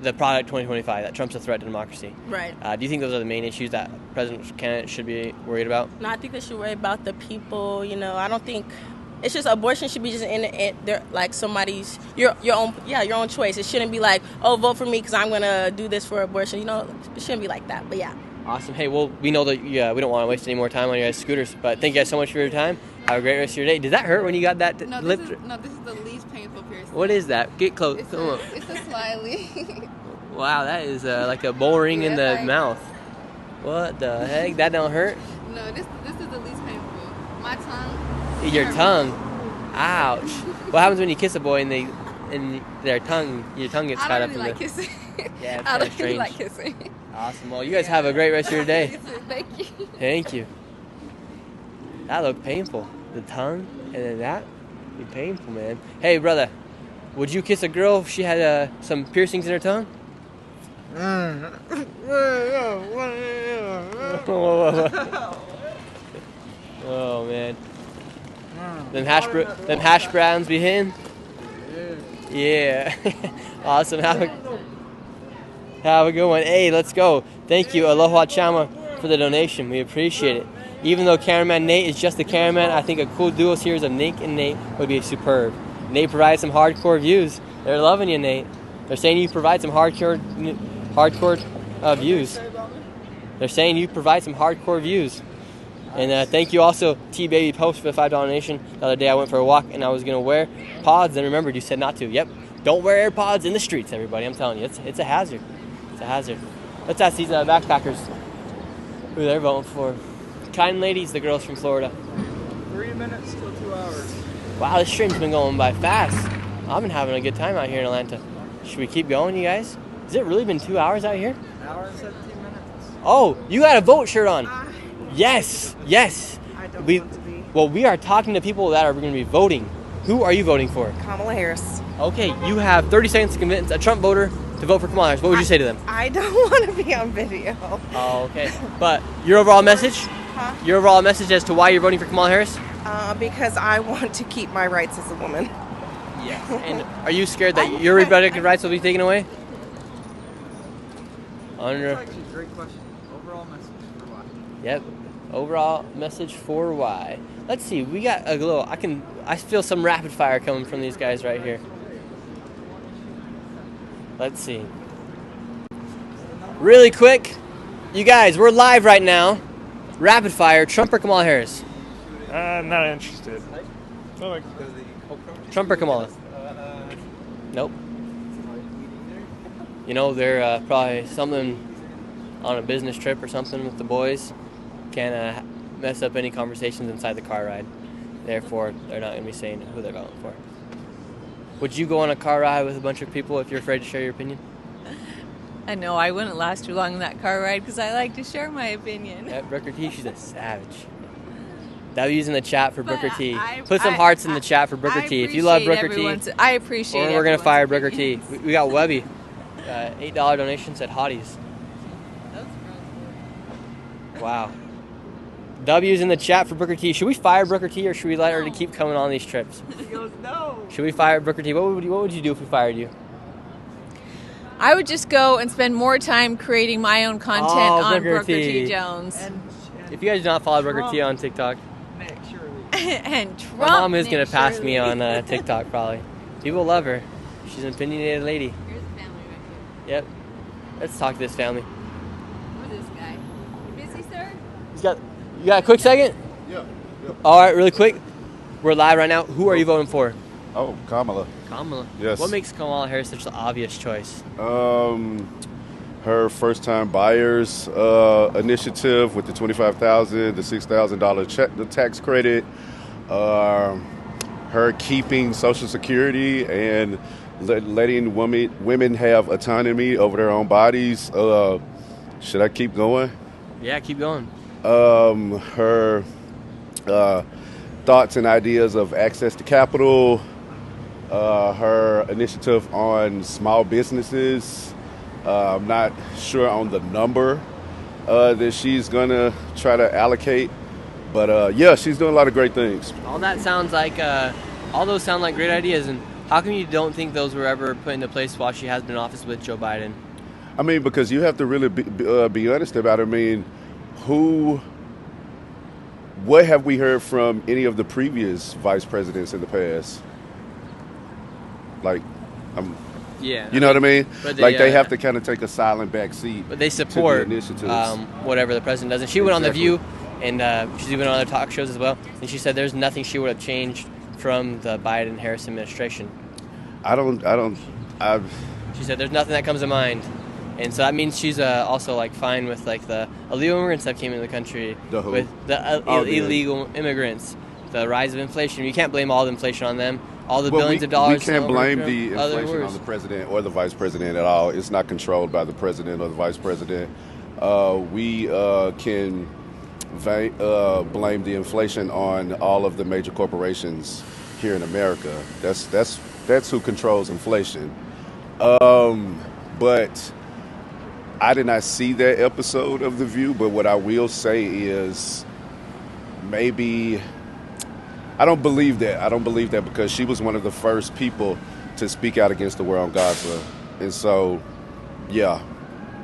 the Product 2025, that Trump's a threat to democracy. Right. Do you think those are the main issues that president candidate should be worried about? No, I think they should worry about the people. You know, I don't think it's just abortion should be just in there like somebody's your own choice. It shouldn't be like, oh, vote for me because I'm gonna do this for abortion. You know, it shouldn't be like that. But yeah. Awesome. Hey, well, we know that we don't want to waste any more time on your guys' scooters, but thank you guys so much for your time. Have a great rest of your day. Did that hurt when you got that lip? This is the least painful piercing. What is that? Get close. It's Come on. It's a smiley. Wow, that is like a bull ring in the mouth. What the heck? That don't hurt? No, this is the least painful. My tongue. Your tongue. Ouch. What happens when you kiss a boy and your tongue gets caught I up don't in really like the... kissing. Yeah, it's I kind don't of really strange. like kissing. Awesome. Well, you guys have a great rest of your day. Thank you. Thank you. That looked painful. The tongue and then that be painful, man. Hey, brother, would you kiss a girl if she had some piercings in her tongue? Oh man. Them hash browns be hitting? Yeah. Awesome. Have a good one. Hey, let's go. Thank you, Aloha Chama, for the donation. We appreciate it. Even though cameraman Nate is just a cameraman, I think a cool duo series of Nick and Nate would be superb. Nate provides some hardcore views. They're loving you, Nate. They're saying you provide some hardcore views. They're saying you provide some hardcore views. And thank you also, T-Baby Post, for the $5 donation. The other day I went for a walk and I was going to wear pods and remembered you said not to. Yep. Don't wear AirPods in the streets, everybody. I'm telling you, it's a hazard. It's a hazard. Let's ask these backpackers who they're voting for. Kind ladies, the girls from Florida. 3 minutes till 2 hours. Wow, this stream's been going by fast. I've been having a good time out here in Atlanta. Should we keep going, you guys? Has it really been 2 hours out here? An hour and 17 minutes. Oh, you got a vote shirt on. Yes. I don't want to be. Well, we are talking to people that are going to be voting. Who are you voting for? Kamala Harris. Okay, you have 30 seconds to convince a Trump voter to vote for Kamala Harris. What would you say to them? I don't want to be on video. Oh, okay. But your overall message? Huh? Your overall message as to why you're voting for Kamala Harris? Because I want to keep my rights as a woman. Yes. And are you scared that your reproductive rights will be taken away? That's actually a great question. Overall message for why? Yep. Overall message for why. Let's see. We got a little. I feel some rapid fire coming from these guys right here. Let's see. Really quick, you guys. We're live right now. Rapid fire. Trump or Kamala Harris? Not interested. Trump or Kamala? Nope. You know, they're probably something on a business trip or something with the boys. Can't mess up any conversations inside the car ride. Therefore, they're not going to be saying who they're voting for. Would you go on a car ride with a bunch of people if you're afraid to share your opinion? I know I wouldn't last too long in that car ride because I like to share my opinion. Yeah, Booker T, she's a savage. W's in the chat for Booker T. I- Put some hearts in the chat for Booker T. If you love Booker T, I appreciate it. or we're going to fire Booker T. We got Webby. $8 donation said hotties. Wow. W's in the chat for Booker T. Should we fire Booker T or should we let her to keep coming on these trips? He goes, no. Should we fire Booker T? What would you do if we fired you? I would just go and spend more time creating my own content on Booker T. Jones. If you guys do not follow Booker T on TikTok, And Trump. my mom is going Nick to pass Shirley. me on TikTok probably. People love her. She's an opinionated lady. Here's the family right here. Yep. Let's talk to this family. Who's this guy? You busy, sir? You got a quick second? Yeah. All right, really quick. We're live right now. Who are you voting for? Oh, Kamala. Kamala. Yes. What makes Kamala Harris such an obvious choice? Her first-time buyers initiative with the $25,000, the $6,000 check, the tax credit, her keeping Social Security and letting women have autonomy over their own bodies. Should I keep going? Yeah, keep going. Her thoughts and ideas of access to capital, her initiative on small businesses. I'm not sure on the number that she's going to try to allocate. But yeah, she's doing a lot of great things. All that sounds like, all those sound like great ideas. And how come you don't think those were ever put into place while she has been in office with Joe Biden? I mean, because you have to really be honest about it. I mean, what have we heard from any of the previous vice presidents in the past? Like, yeah, you know what I mean? But they have to kind of take a silent back seat. But they support to the initiatives. Whatever the president does. And she went on The View, and she's even on other talk shows as well. And she said there's nothing she would have changed from the Biden-Harris administration. She said there's nothing that comes to mind. And so that means she's also like fine with like the illegal immigrants that came into the country, with the illegal immigrants, the rise of inflation. You can't blame all the inflation on them. All the billions of dollars. We can't blame the inflation on the president or the vice president at all. It's not controlled by the president or the vice president. We can blame the inflation on all of the major corporations here in America. That's who controls inflation. But I did not see that episode of The View, but what I will say is maybe I don't believe that. I don't believe that because she was one of the first people to speak out against the war on Gaza. And so, yeah,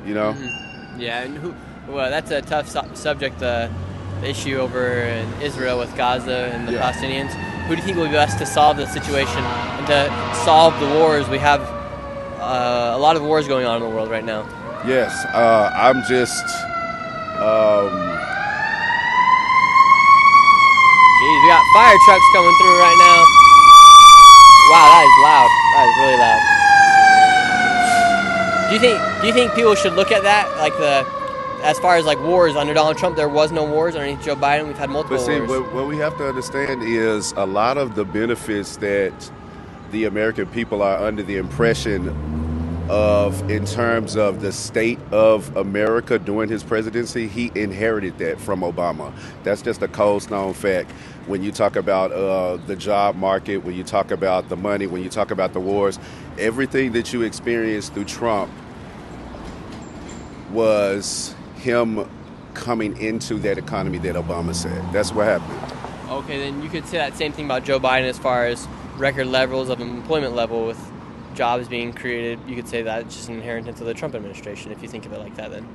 you know? Mm-hmm. Yeah, and well, that's a tough subject, the issue over in Israel with Gaza and the Palestinians. Who do you think will be best to solve the situation and to solve the wars? We have a lot of wars going on in the world right now. Yes, I'm just. Jeez, we got fire trucks coming through right now. Wow, that is loud. That is really loud. Do you think people should look at that, like as far as like wars under Donald Trump? There was no wars underneath Joe Biden. We've had multiple wars. What we have to understand is a lot of the benefits that the American people are under the impression of in terms of the state of America during his presidency, he inherited that from Obama. That's just a cold stone fact. When you talk about the job market, when you talk about the money, when you talk about the wars, everything that you experienced through Trump was him coming into that economy that Obama said. That's what happened. Okay, then you could say that same thing about Joe Biden as far as record levels of employment level with jobs being created. You could say that it's just an inheritance of the Trump administration if you think of it like that then.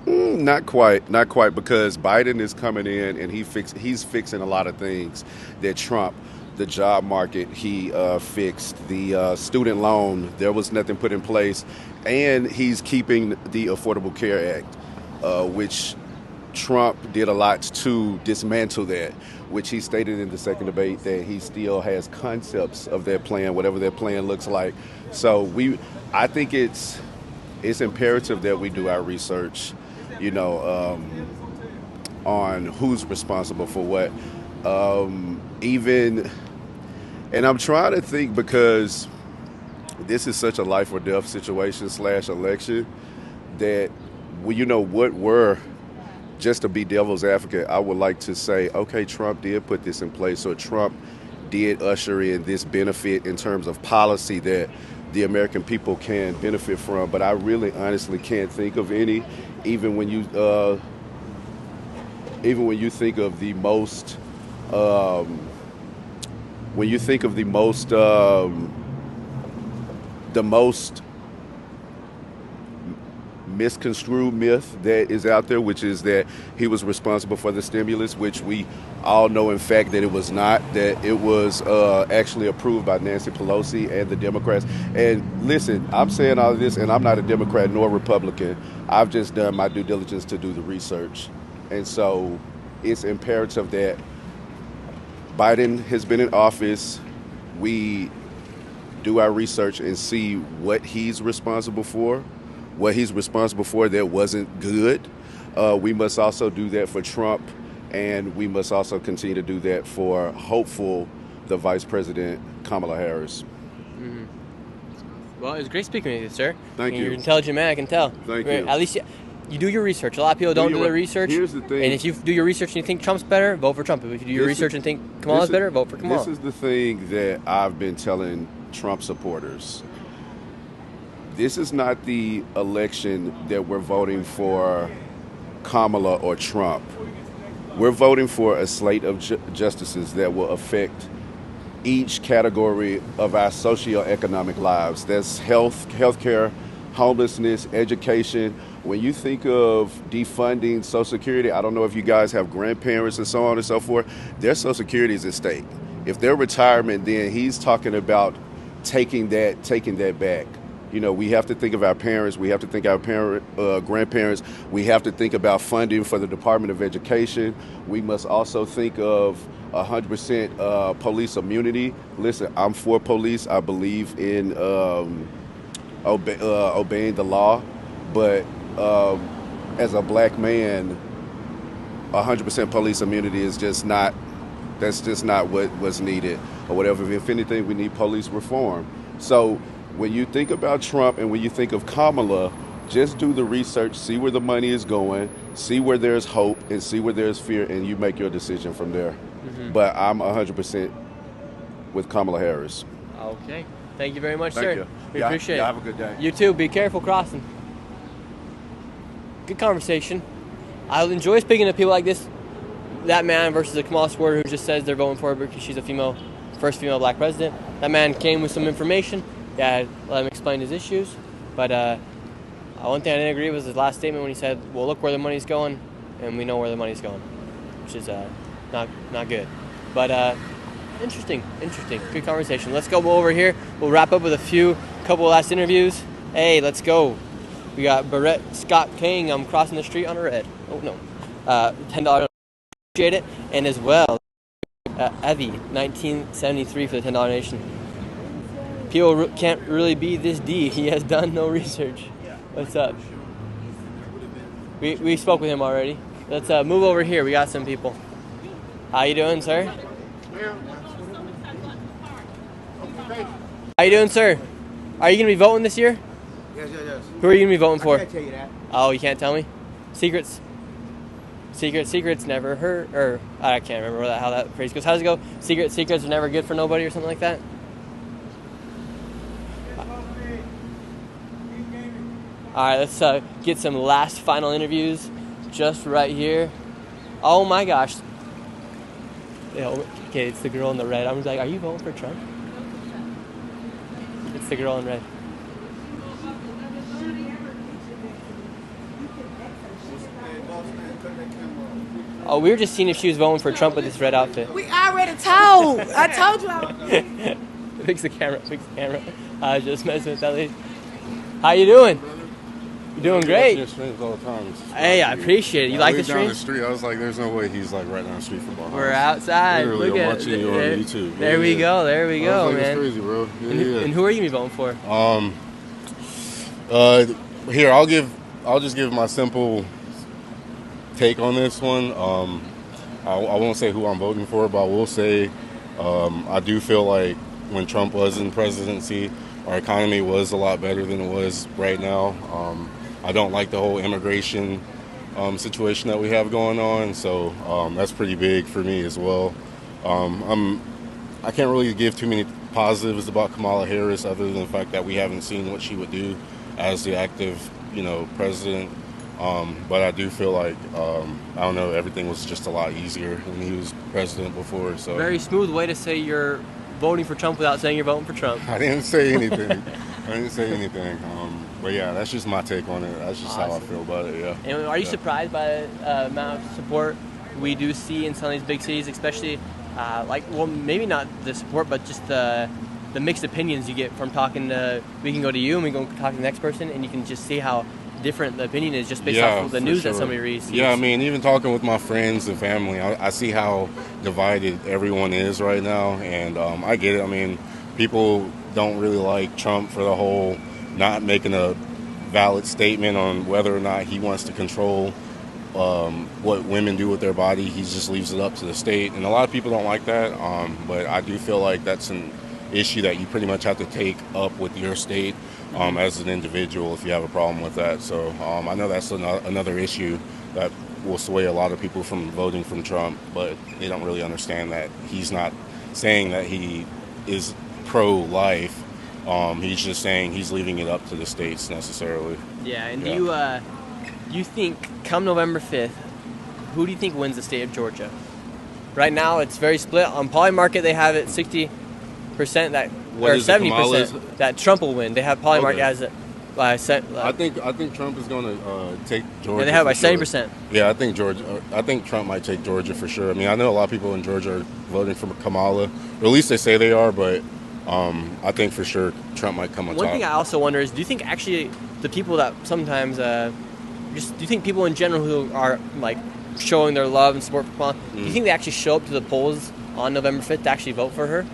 Not quite, because Biden is coming in and he's fixing a lot of things that Trump, the job market, he fixed. The student loan, there was nothing put in place, and he's keeping the Affordable Care Act, which Trump did a lot to dismantle that, which he stated in the second debate that he still has concepts of their plan, whatever their plan looks like. So I think it's imperative that we do our research, on who's responsible for what. And I'm trying to think, because this is such a life or death situation / election, that what were, just to be devil's advocate, I would like to say, okay, Trump did put this in place, or Trump did usher in this benefit in terms of policy that the American people can benefit from. But I really honestly can't think of any, even when you think of the most misconstrued myth that is out there, which is that he was responsible for the stimulus, which we all know in fact that it was not, that it was actually approved by Nancy Pelosi and the Democrats. And listen, I'm saying all of this and I'm not a Democrat nor Republican. I've just done my due diligence to do the research. And so it's imperative that Biden has been in office. We do our research and see what he's responsible for. What he's responsible for that wasn't good. We must also do that for Trump, and we must also continue to do that for the Vice President Kamala Harris. Well, it was great speaking with you, sir. Thank you. You're an intelligent man, I can tell. Thank you. At least you do your research. A lot of people don't do their research. Here's the thing. And if you do your research and you think Trump's better, vote for Trump. If you do your research and think Kamala's better, vote for Kamala. This is the thing that I've been telling Trump supporters. This is not the election that we're voting for Kamala or Trump. We're voting for a slate of justices that will affect each category of our socioeconomic lives. That's healthcare, homelessness, education. When you think of defunding Social Security, I don't know if you guys have grandparents and so on and so forth, their Social Security is at stake. If their retirement, then he's talking about taking that back. You know, we have to think of our parents. We have to think of our grandparents. We have to think about funding for the Department of Education. We must also think of 100% police immunity. Listen, I'm for police. I believe in obeying the law. But as a black man, 100% police immunity is just not, that's just not what was needed or whatever. If anything, we need police reform. So when you think about Trump and when you think of Kamala, just do the research, see where the money is going, see where there's hope, and see where there's fear, and you make your decision from there. Mm-hmm. But I'm 100% with Kamala Harris. Okay. Thank you very much, Thank sir. you. We Yeah, appreciate yeah, it. have a good day. You too. Be careful crossing. Good conversation. I enjoy speaking to people like this. That man versus a Kamala supporter who just says they're voting for her because she's a first female black president. That man came with some information. Yeah, let him explain his issues. But one thing I didn't agree with was his last statement when he said, well, look where the money's going, and we know where the money's going, which is not good. But interesting. Good conversation. Let's go over here. We'll wrap up with a couple last interviews. Hey, let's go. We got Barrett Scott King. I'm crossing the street on a red. Oh, no. $10. Appreciate it. And as well, Evie, 1973 for the $10 donation. People can't really be this D. He has done no research. What's up? We spoke with him already. Let's move over here. We got some people. How you doing, sir? How you doing, sir? Are you going to be voting this year? Yes. Who are you going to be voting for? I can't tell you that. Oh, you can't tell me? Secrets never hurt, or I can't remember how that phrase goes. How does it go? Secrets are never good for nobody or something like that? All right, let's get some last final interviews just right here. Oh my gosh. Okay, it's the girl in the red. I'm like, are you voting for Trump? It's the girl in red. Oh, we were just seeing if she was voting for Trump with this red outfit. We already told. I told you. Fix the camera. I was just messing with that lady. How you doing? You doing great? Your streams all the time. Hey, I appreciate it. You like the stream? Down the stream? street, I was like, "There's no way he's like right down the street from behind." We're outside. Literally, Look I'm at watching you on YouTube. There we go. There we go, like, man. It's crazy, bro. And who are you gonna be voting for? Here, I'll just give my simple take on this one. I won't say who I'm voting for, but I will say I do feel like when Trump was in presidency, our economy was a lot better than it was right now. I don't like the whole immigration situation that we have going on, so that's pretty big for me as well. I can't really give too many positives about Kamala Harris other than the fact that we haven't seen what she would do as the active, president. But I do feel like, I don't know, everything was just a lot easier when he was president before. So Very smooth way to say you're voting for Trump without saying you're voting for Trump. I didn't say anything. But yeah, that's just my take on it. That's just how I feel about it, yeah. And are you surprised by the amount of support we do see in some of these big cities, especially, maybe not the support, but just the mixed opinions you get from talking to, we can go to you and we can talk to the next person, and you can just see how different the opinion is just based off of the news that somebody reads. Yeah, I mean, even talking with my friends and family, I see how divided everyone is right now, and I get it. I mean, people don't really like Trump for the whole not making a valid statement on whether or not he wants to control what women do with their body. He just leaves it up to the state, and a lot of people don't like that, but I do feel like that's an issue that you pretty much have to take up with your state as an individual if you have a problem with that. So I know that's another issue that will sway a lot of people from voting from Trump, but they don't really understand that he's not saying that he is pro-life. He's just saying he's leaving it up to the states necessarily. Yeah, and do you think come November 5th, who do you think wins the state of Georgia? Right now, it's very split. On Polymarket, they have it 60% that, or 70% that Trump will win. They have Polymarket as a. I think Trump is going to take Georgia. And they have it by for 70%. Sure. Yeah, I think Trump might take Georgia for sure. I mean, I know a lot of people in Georgia are voting for Kamala, or at least they say they are. But I think for sure Trump might come on top. One thing I also wonder is, do you think actually the people that sometimes do you think people in general who are like showing their love and support for Kamala, do you think they actually show up to the polls on November 5th to actually vote for her?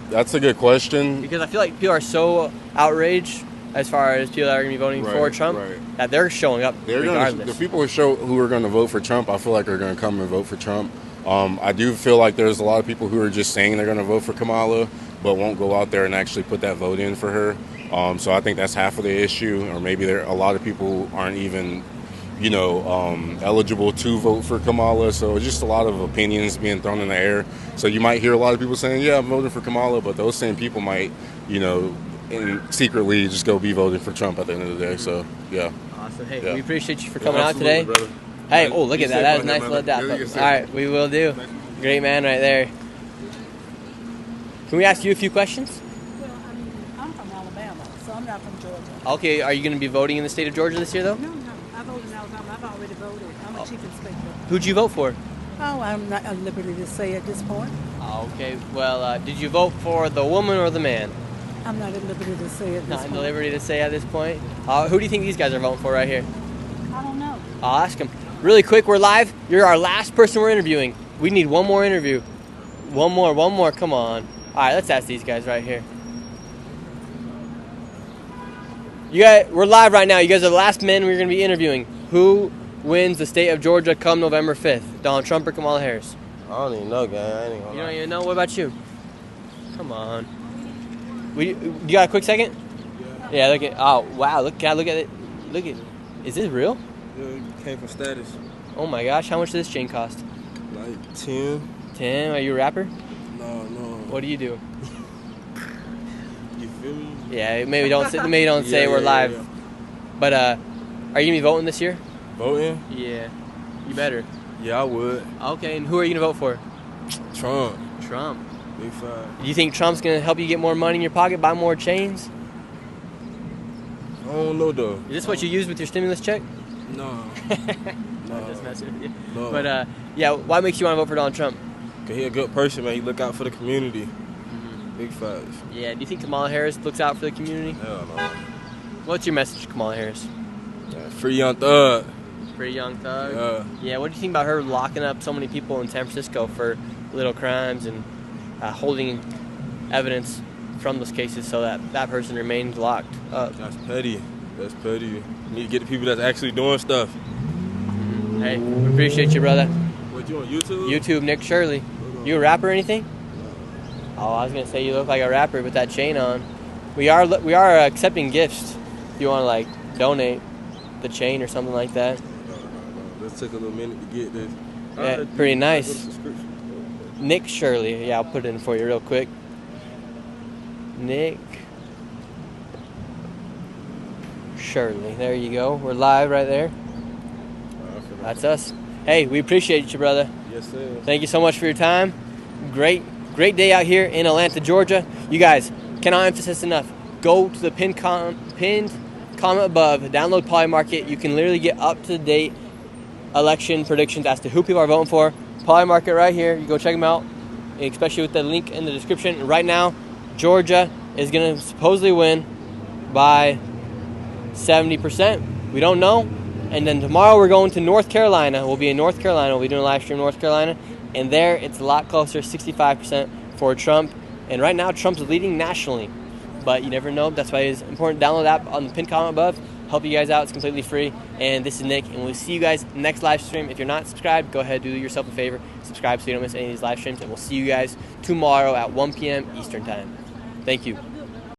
That's a good question. Because I feel like people are so outraged as far as people that are going to be voting for Trump that they're showing up regardless. The people who are going to vote for Trump, I feel like are going to come and vote for Trump. I do feel like there's a lot of people who are just saying they're going to vote for Kamala, but won't go out there and actually put that vote in for her. So I think that's half of the issue, or maybe a lot of people aren't even, eligible to vote for Kamala. So just a lot of opinions being thrown in the air. So you might hear a lot of people saying, yeah, I'm voting for Kamala, but those same people might, and secretly just go be voting for Trump at the end of the day. So, yeah. Awesome. Hey, yeah. we appreciate you for coming out today. Brother. Hey, oh, look at that. That is nice little dap. All right, we will do. Great man right there. Can we ask you a few questions? Well, I'm from Alabama, so I'm not from Georgia. Okay, are you going to be voting in the state of Georgia this year, though? No, I voted in Alabama. I've already voted. I'm a chief inspector. Who'd you vote for? Oh, I'm not at liberty to say at this point. Okay, well, did you vote for the woman or the man? I'm not at liberty to say at this point. Not at liberty to say at this point. Who do you think these guys are voting for right here? I don't know. I'll ask them. Really quick, we're live. You're our last person we're interviewing. We need one more interview. One more. Come on. All right, let's ask these guys right here. We're live right now. You guys are the last men we're going to be interviewing. Who wins the state of Georgia come November 5th? Donald Trump or Kamala Harris? I don't even know, guy. You don't even know? What about you? Come on. You got a quick second? Yeah, look at. Oh, wow. Can I look at it? Look at. Is this real? Yeah, it came from Status. Oh my gosh, how much does this chain cost? Like 10. 10? Are you a rapper? No. What do you do? You feel me? Yeah, maybe don't say we're live. Yeah. But are you gonna be voting this year? Voting? Yeah. You better. Yeah, I would. Okay, and who are you gonna vote for? Trump. Do Big 5. you think Trump's gonna help you get more money in your pocket, buy more chains? I don't know though. Is this what you use with your stimulus check? No. I'm just messing with you. No. But yeah, why makes you want to vote for Donald Trump? Cause he a good person, man. He look out for the community. Big 5. Yeah. Do you think Kamala Harris looks out for the community? Hell no. What's your message to Kamala Harris? Free Young Thug. Free Young Thug. Yeah. Yeah. What do you think about her locking up so many people in San Francisco for little crimes and holding evidence from those cases so that person remains locked up? That's petty. You need to get the people that's actually doing stuff. Hey, we appreciate you, brother. What, you on YouTube? YouTube, Nick Shirley. You a rapper or anything? Oh, I was gonna say you look like a rapper with that chain on. We are accepting gifts. If you want to like donate the chain or something like that. Let's take a little minute to get this. Yeah, pretty nice. Nick Shirley. Yeah, I'll put it in for you real quick. Nick Shirley. There you go. We're live right there. That's us. Hey, we appreciate you, brother. Yes, sir. Thank you so much for your time. Great day out here in Atlanta, Georgia. You guys, cannot emphasize enough. Go to the pinned comment above. Download Polymarket. You can literally get up-to-date election predictions as to who people are voting for. Polymarket right here. You go check them out, especially with the link in the description. Right now, Georgia is going to supposedly win by 70%. We don't know. And then tomorrow we're going to North Carolina. We'll be in North Carolina. We'll be doing a live stream in North Carolina. And there it's a lot closer, 65% for Trump. And right now Trump's leading nationally. But you never know. That's why it's important to download the app on the pinned comment above. Help you guys out. It's completely free. And this is Nick. And we'll see you guys next live stream. If you're not subscribed, go ahead, do yourself a favor. Subscribe so you don't miss any of these live streams. And we'll see you guys tomorrow at 1 p.m. Eastern Time. Thank you.